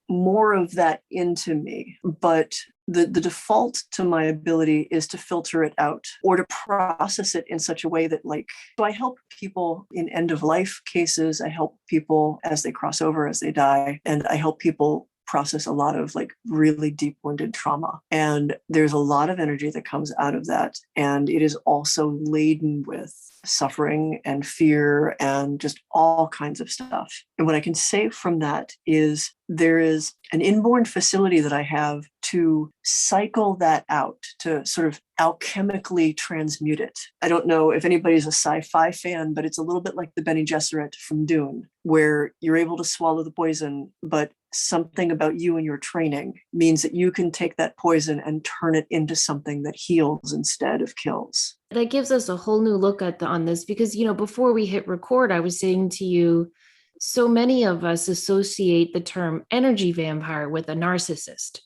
Speaker 2: more of that into me, but the default to my ability is to filter it out or to process it in such a way that so I help people in end of life cases. I help people as they cross over, as they die. And I help people process a lot of really deep wounded trauma. And there's a lot of energy that comes out of that. And it is also laden with suffering and fear and just all kinds of stuff. And what I can say from that is there is an inborn facility that I have to cycle that out, to sort of alchemically transmute it. I don't know if anybody's a sci-fi fan, but it's a little bit like the Bene Gesserit from Dune, where you're able to swallow the poison, but something about you and your training means that you can take that poison and turn it into something that heals instead of kills.
Speaker 1: That gives us a whole new look on this, because, before we hit record, I was saying to you, so many of us associate the term energy vampire with a narcissist,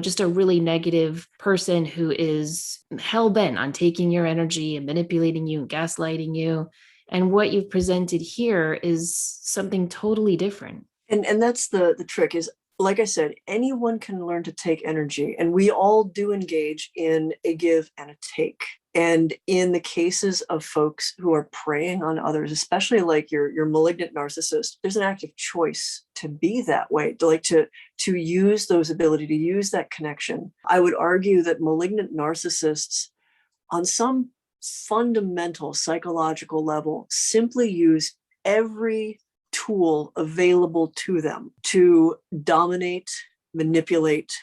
Speaker 1: just a really negative person who is hell-bent on taking your energy and manipulating you and gaslighting you. And what you've presented here is something totally different.
Speaker 2: And that's the trick is, like I said, anyone can learn to take energy, and we all do engage in a give and a take. And in the cases of folks who are preying on others, especially like your malignant narcissist, there's an active choice to be that way, to use those ability, to use that connection. I would argue that malignant narcissists, on some fundamental psychological level, simply use every tool available to them to dominate, manipulate,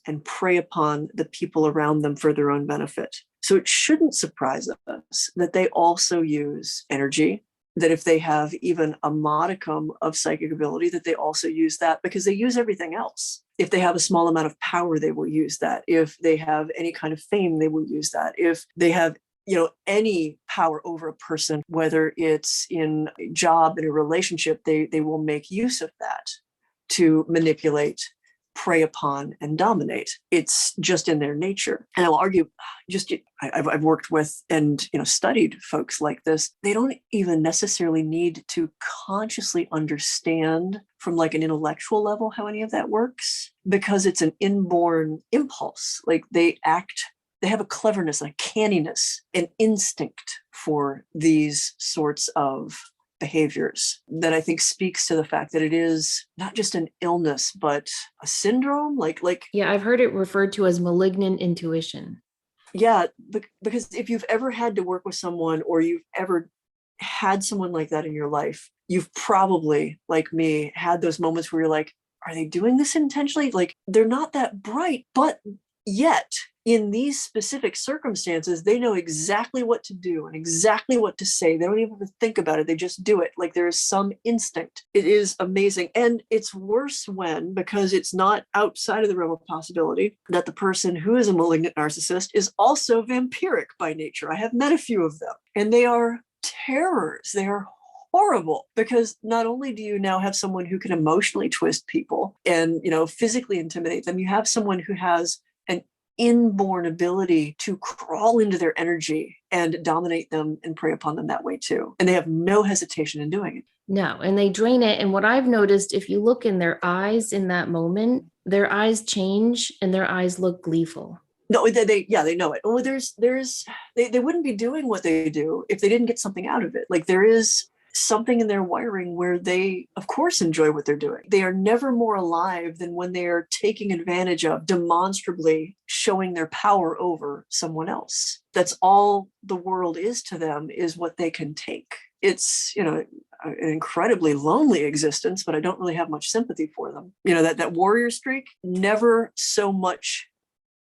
Speaker 2: and prey upon the people around them for their own benefit. So it shouldn't surprise us that they also use energy, that if they have even a modicum of psychic ability, that they also use that, because they use everything else. If they have a small amount of power, they will use that. If they have any kind of fame, they will use that. If they have any power over a person, whether it's in a job, in a relationship, they will make use of that to manipulate, prey upon, and dominate. It's just in their nature. And I'll argue, I've worked with and studied folks like this. They don't even necessarily need to consciously understand from like an intellectual level how any of that works, because it's an inborn impulse. Like they have a cleverness, a canniness, an instinct for these sorts of behaviors that I think speaks to the fact that it is not just an illness, but a syndrome.
Speaker 1: Yeah, I've heard it referred to as malignant intuition.
Speaker 2: Yeah, because if you've ever had to work with someone, or you've ever had someone like that in your life, you've probably, like me, had those moments where you're like, are they doing this intentionally? Like, they're not that bright, but yet in these specific circumstances, they know exactly what to do and exactly what to say. They don't even think about it. They just do it. Like there is some instinct. It is amazing. And it's worse because it's not outside of the realm of possibility that the person who is a malignant narcissist is also vampiric by nature. I have met a few of them, and they are terrors. They are horrible, because not only do you now have someone who can emotionally twist people and physically intimidate them, you have someone who has an inborn ability to crawl into their energy and dominate them and prey upon them that way too. And they have no hesitation in doing it.
Speaker 1: No, and they drain it. And what I've noticed, if you look in their eyes in that moment, their eyes change and their eyes look gleeful.
Speaker 2: No, they know it. Oh, they wouldn't be doing what they do if they didn't get something out of it. Like there is something in their wiring where they, of course, enjoy what they're doing. They are never more alive than when they are taking advantage of, demonstrably showing their power over someone else. That's all the world is to them, is what they can take. It's, an incredibly lonely existence, but I don't really have much sympathy for them. That warrior streak, never so much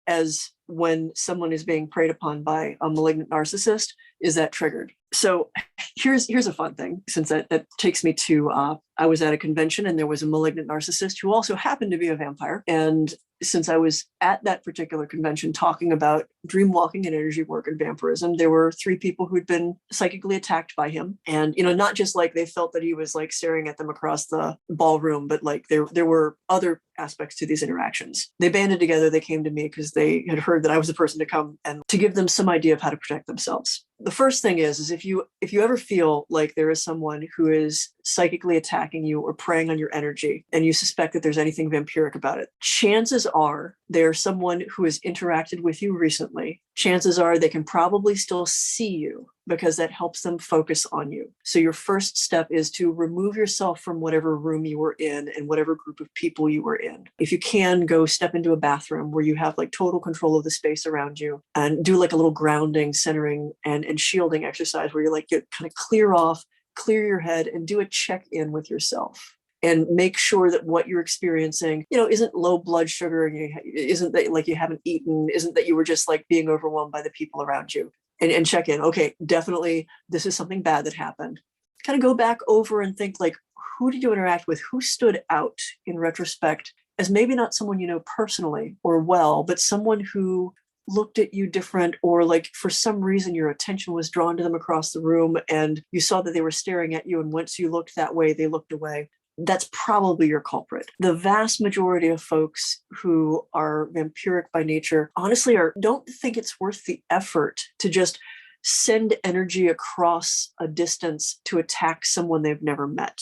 Speaker 2: as when someone is being preyed upon by a malignant narcissist is that triggered. So here's a fun thing, since that takes me to, I was at a convention and there was a malignant narcissist who also happened to be a vampire. And since I was at that particular convention talking about dream walking and energy work and vampirism, there were 3 people who'd been psychically attacked by him. And, not just like they felt that he was like staring at them across the ballroom, but like there were other aspects to these interactions. They banded together. They came to me because they had heard that I was the person to come and to give them some idea of how to protect themselves. The first thing is if you ever feel like there is someone who is psychically attacking you or preying on your energy, and you suspect that there's anything vampiric about it, chances are they're someone who has interacted with you recently. Chances are they can probably still see you, because that helps them focus on you. So your first step is to remove yourself from whatever room you were in and whatever group of people you were in. If you can, go step into a bathroom where you have like total control of the space around you, and do like a little grounding, centering, and shielding exercise where you kind of clear your head and do a check-in with yourself. And make sure that what you're experiencing, isn't low blood sugar, isn't that like you haven't eaten, isn't that you were just like being overwhelmed by the people around you. And check in. Okay, definitely this is something bad that happened. Kind of go back over and think like, who did you interact with? Who stood out in retrospect as maybe not someone you know personally or well, but someone who looked at you different, or like for some reason your attention was drawn to them across the room and you saw that they were staring at you, and once you looked that way, they looked away. That's probably your culprit. The vast majority of folks who are vampiric by nature, honestly, don't think it's worth the effort to just send energy across a distance to attack someone they've never met.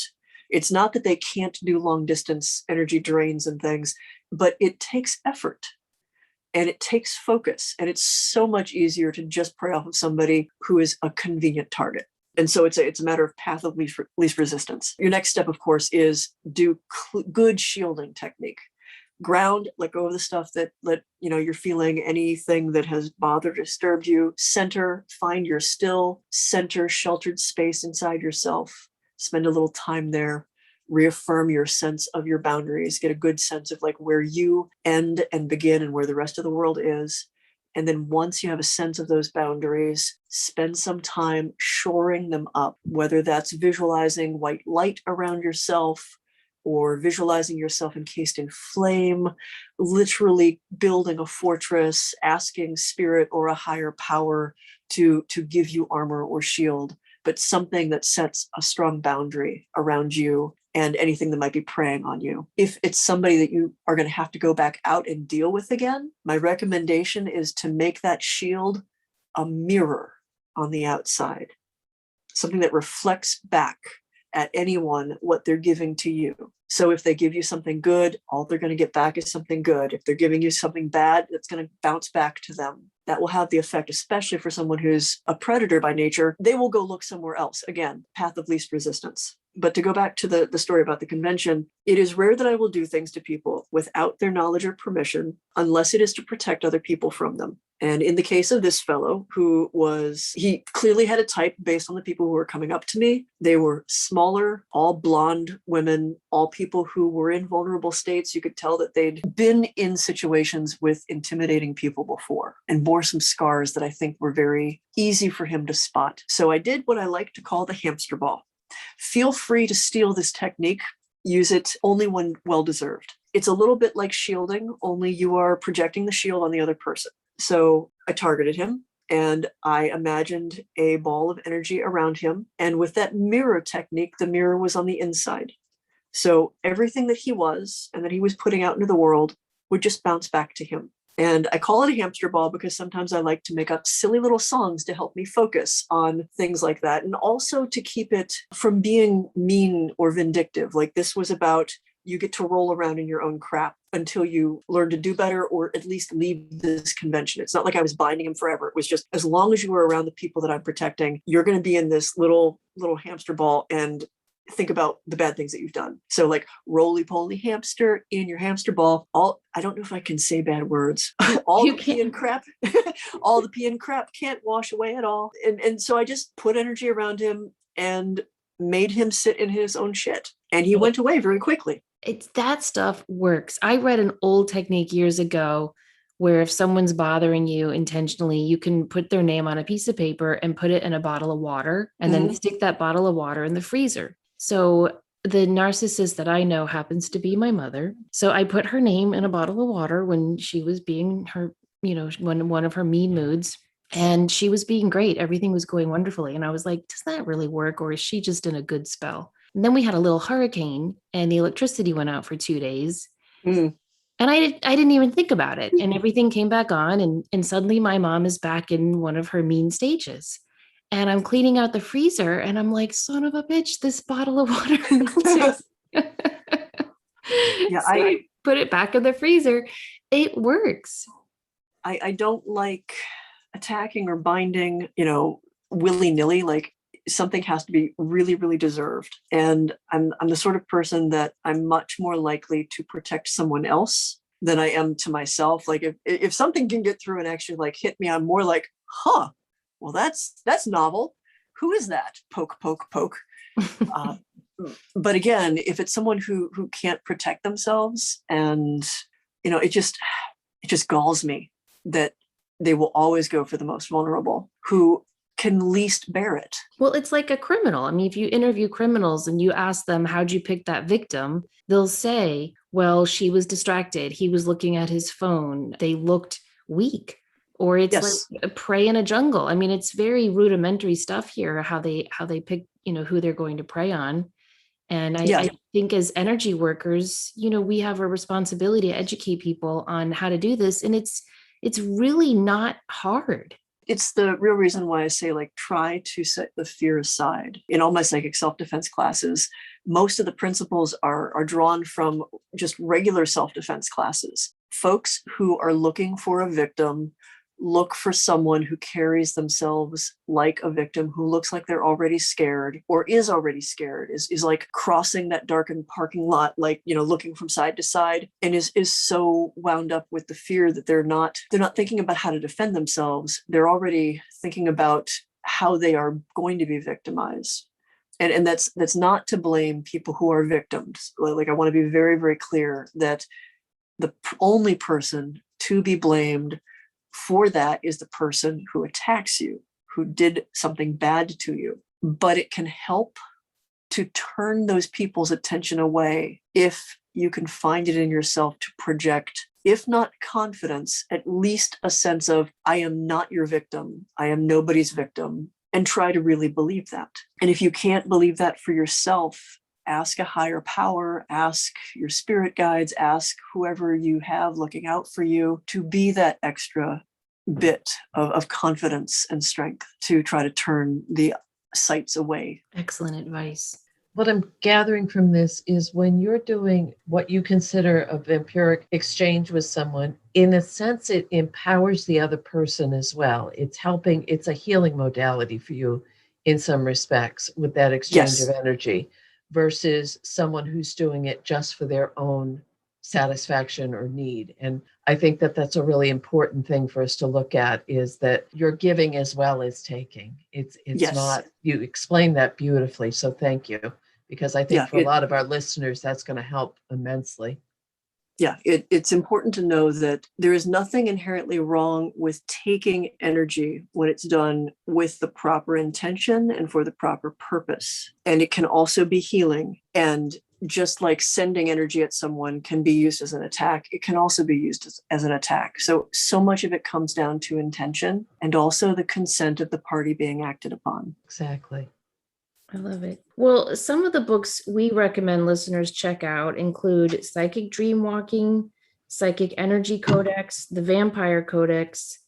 Speaker 2: It's not that they can't do long distance energy drains and things, but it takes effort. And it takes focus, and it's so much easier to just prey off of somebody who is a convenient target. And so it's a matter of path of least resistance. Your next step, of course, is do good shielding technique. Ground, let go of the stuff that you're feeling, anything that has bothered or disturbed you. Center, find your still center, sheltered space inside yourself. Spend a little time there. Reaffirm your sense of your boundaries, get a good sense of like where you end and begin and where the rest of the world is. And then once you have a sense of those boundaries, spend some time shoring them up, whether that's visualizing white light around yourself, or visualizing yourself encased in flame, literally building a fortress, asking spirit or a higher power to give you armor or shield, but something that sets a strong boundary around you and anything that might be preying on you. If it's somebody that you are going to have to go back out and deal with again, my recommendation is to make that shield a mirror on the outside, something that reflects back at anyone what they're giving to you. So if they give you something good, all they're going to get back is something good. If they're giving you something bad, it's going to bounce back to them. That will have the effect, especially for someone who's a predator by nature. They will go look somewhere else. Again, path of least resistance. But to go back to the story about the convention, it is rare that I will do things to people without their knowledge or permission, unless it is to protect other people from them. And in the case of this fellow, he clearly had a type based on the people who were coming up to me. They were smaller, all blonde women, all people who were in vulnerable states. You could tell that they'd been in situations with intimidating people before and bore some scars that I think were very easy for him to spot. So I did what I like to call the hamster ball. Feel free to steal this technique. Use it only when well-deserved. It's a little bit like shielding, only you are projecting the shield on the other person. So I targeted him and I imagined a ball of energy around him. And with that mirror technique, the mirror was on the inside. So everything that he was and that he was putting out into the world would just bounce back to him. And I call it a hamster ball because sometimes I like to make up silly little songs to help me focus on things like that. And also to keep it from being mean or vindictive. Like this was about, you get to roll around in your own crap until you learn to do better or at least leave this convention. It's not like I was binding him forever. It was just, as long as you were around the people that I'm protecting, you're going to be in this little hamster ball and think about the bad things that you've done. So like roly-poly hamster in your hamster ball. I don't know if I can say bad words. All the pee and crap, all the pee and crap can't wash away at all. And so I just put energy around him and made him sit in his own shit. And he went away very quickly.
Speaker 1: That stuff works. I read an old technique years ago where if someone's bothering you intentionally, you can put their name on a piece of paper and put it in a bottle of water and then stick that bottle of water in the freezer. So the narcissist that I know happens to be my mother. So I put her name in a bottle of water when she was being her, one of her mean moods. And she was being great. Everything was going wonderfully. And I was like, does that really work? Or is she just in a good spell? And then we had a little hurricane and the electricity went out for 2 days. And I didn't even think about it. And everything came back on. And suddenly my mom is back in one of her mean stages. And I'm cleaning out the freezer and I'm like, son of a bitch, this bottle of water melted.
Speaker 2: Yeah,
Speaker 1: so I put it back in the freezer. It works.
Speaker 2: I don't like attacking or binding, willy-nilly. Like something has to be really, really deserved. And I'm the sort of person that I'm much more likely to protect someone else than I am to myself. Like if something can get through and actually like hit me, I'm more like, well, that's novel. Who is that? Poke, poke, poke. But again, if it's someone who can't protect themselves, and it just galls me that they will always go for the most vulnerable who can least bear it.
Speaker 1: Well, it's like a criminal. I mean, if you interview criminals and you ask them, how'd you pick that victim? They'll say, well, she was distracted. He was looking at his phone. They looked weak. Or it's like a prey in a jungle. I mean, it's very rudimentary stuff here, how they pick, who they're going to prey on. And I think as energy workers, we have a responsibility to educate people on how to do this. And it's really not hard.
Speaker 2: It's the real reason why I say, like, try to set the fear aside. In all my psychic self-defense classes, most of the principles are drawn from just regular self-defense classes. Folks who are looking for a victim look for someone who carries themselves like a victim, who looks like they're already scared or is already scared, is like crossing that darkened parking lot, like, looking from side to side, and is so wound up with the fear that they're not thinking about how to defend themselves. They're already thinking about how they are going to be victimized. And that's not to blame people who are victims. Like, I want to be very, very clear that the only person to be blamed for that is the person who attacks you, who did something bad to you. But it can help to turn those people's attention away if you can find it in yourself to project, if not confidence, at least a sense of, I am not your victim. I am nobody's victim. And try to really believe that. And if you can't believe that for yourself, ask a higher power, ask your spirit guides, ask whoever you have looking out for you to be that extra bit of confidence and strength to try to turn the sights away.
Speaker 1: Excellent advice.
Speaker 3: What I'm gathering from this is when you're doing what you consider a vampiric exchange with someone, in a sense, it empowers the other person as well. It's helping, it's a healing modality for you in some respects with that exchange of energy versus someone who's doing it just for their own satisfaction or need. And I think that that's a really important thing for us to look at, is that you're giving as well as taking. It's not, you explained that beautifully. So thank you, because I think for a lot of our listeners, that's going to help immensely.
Speaker 2: Yeah, it's important to know that there is nothing inherently wrong with taking energy when it's done with the proper intention and for the proper purpose. And it can also be healing. And just like sending energy at someone can be used as an attack, it can also be used as an attack. So much of it comes down to intention and also the consent of the party being acted upon.
Speaker 3: Exactly.
Speaker 1: I love it. Well, some of the books we recommend listeners check out include Psychic Dream Walking, Psychic Energy Codex, The Vampire Codex,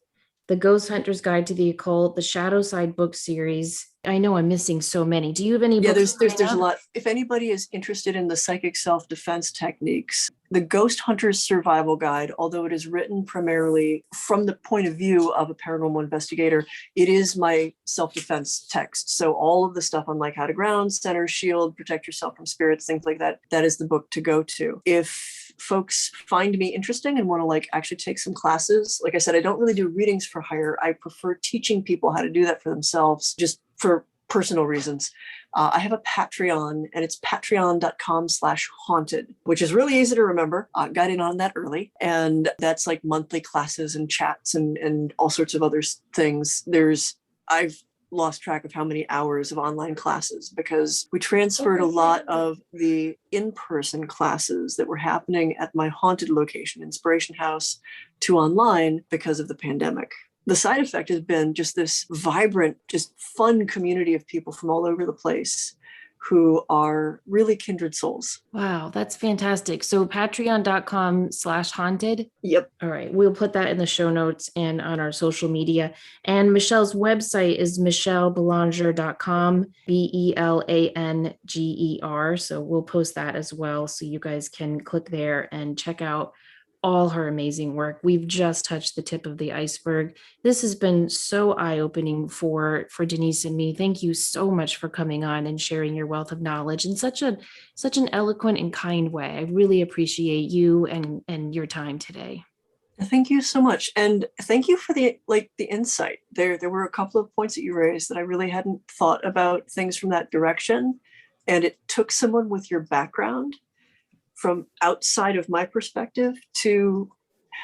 Speaker 1: The Ghost Hunter's Guide to the Occult, the Shadow Side book series. I know I'm missing so many. Do you have any books?
Speaker 2: Yeah, there's a lot. If anybody is interested in the psychic self-defense techniques, the Ghost Hunter's Survival Guide, although it is written primarily from the point of view of a paranormal investigator, it is my self-defense text. So all of the stuff on like how to ground, center, shield, protect yourself from spirits, things like that, that is the book to go to. If folks find me interesting and want to like actually take some classes, like I said, I don't really do readings for hire. I prefer teaching people how to do that for themselves, just for personal reasons. I have a Patreon, and it's patreon.com/haunted, which is really easy to remember. Got in on that early. And that's like monthly classes and chats and all sorts of other things. I've lost track of how many hours of online classes, because we transferred a lot of the in-person classes that were happening at my haunted location, Inspiration House, to online because of the pandemic. The side effect has been just this vibrant, just fun community of people from all over the place who are really kindred souls.
Speaker 1: Wow, that's fantastic. So patreon.com/haunted.
Speaker 2: Yep.
Speaker 1: All right. We'll put that in the show notes and on our social media. And Michelle's website is michellebelanger.com, BELANGER. So we'll post that as well, so you guys can click there and check out all her amazing work. We've just touched the tip of the iceberg. This has been so eye-opening for Denise and me. Thank you so much for coming on and sharing your wealth of knowledge in such an eloquent and kind way. I really appreciate you and your time today.
Speaker 2: Thank you so much. And thank you for the insight. There were a couple of points that you raised that I really hadn't thought about things from that direction. And it took someone with your background from outside of my perspective to,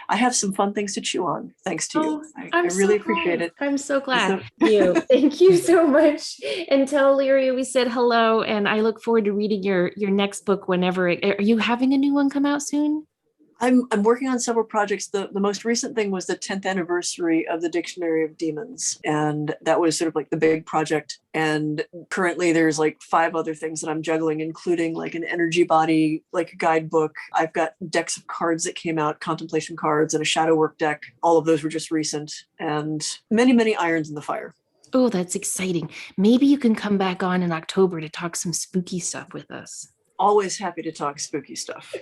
Speaker 2: I have some fun things to chew on, thanks to you. I really appreciate it.
Speaker 1: I'm so glad. Thank you so much. And tell Lyria we said hello, and I look forward to reading your next book whenever are you having a new one come out soon?
Speaker 2: I'm working on several projects. The most recent thing was the 10th anniversary of the Dictionary of Demons. And that was sort of like the big project. And currently there's like 5 other things that I'm juggling, including like an energy body, like a guidebook. I've got decks of cards that came out, contemplation cards, and a shadow work deck. All of those were just recent, and many, many irons in the fire.
Speaker 1: Oh, that's exciting. Maybe you can come back on in October to talk some spooky stuff with us.
Speaker 2: Always happy to talk spooky stuff.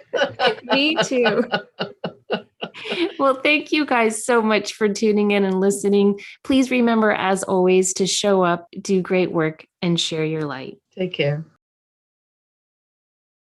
Speaker 1: Me too. Well, thank you guys so much for tuning in and listening. Please remember, as always, to show up, do great work, and share your light.
Speaker 3: Take care.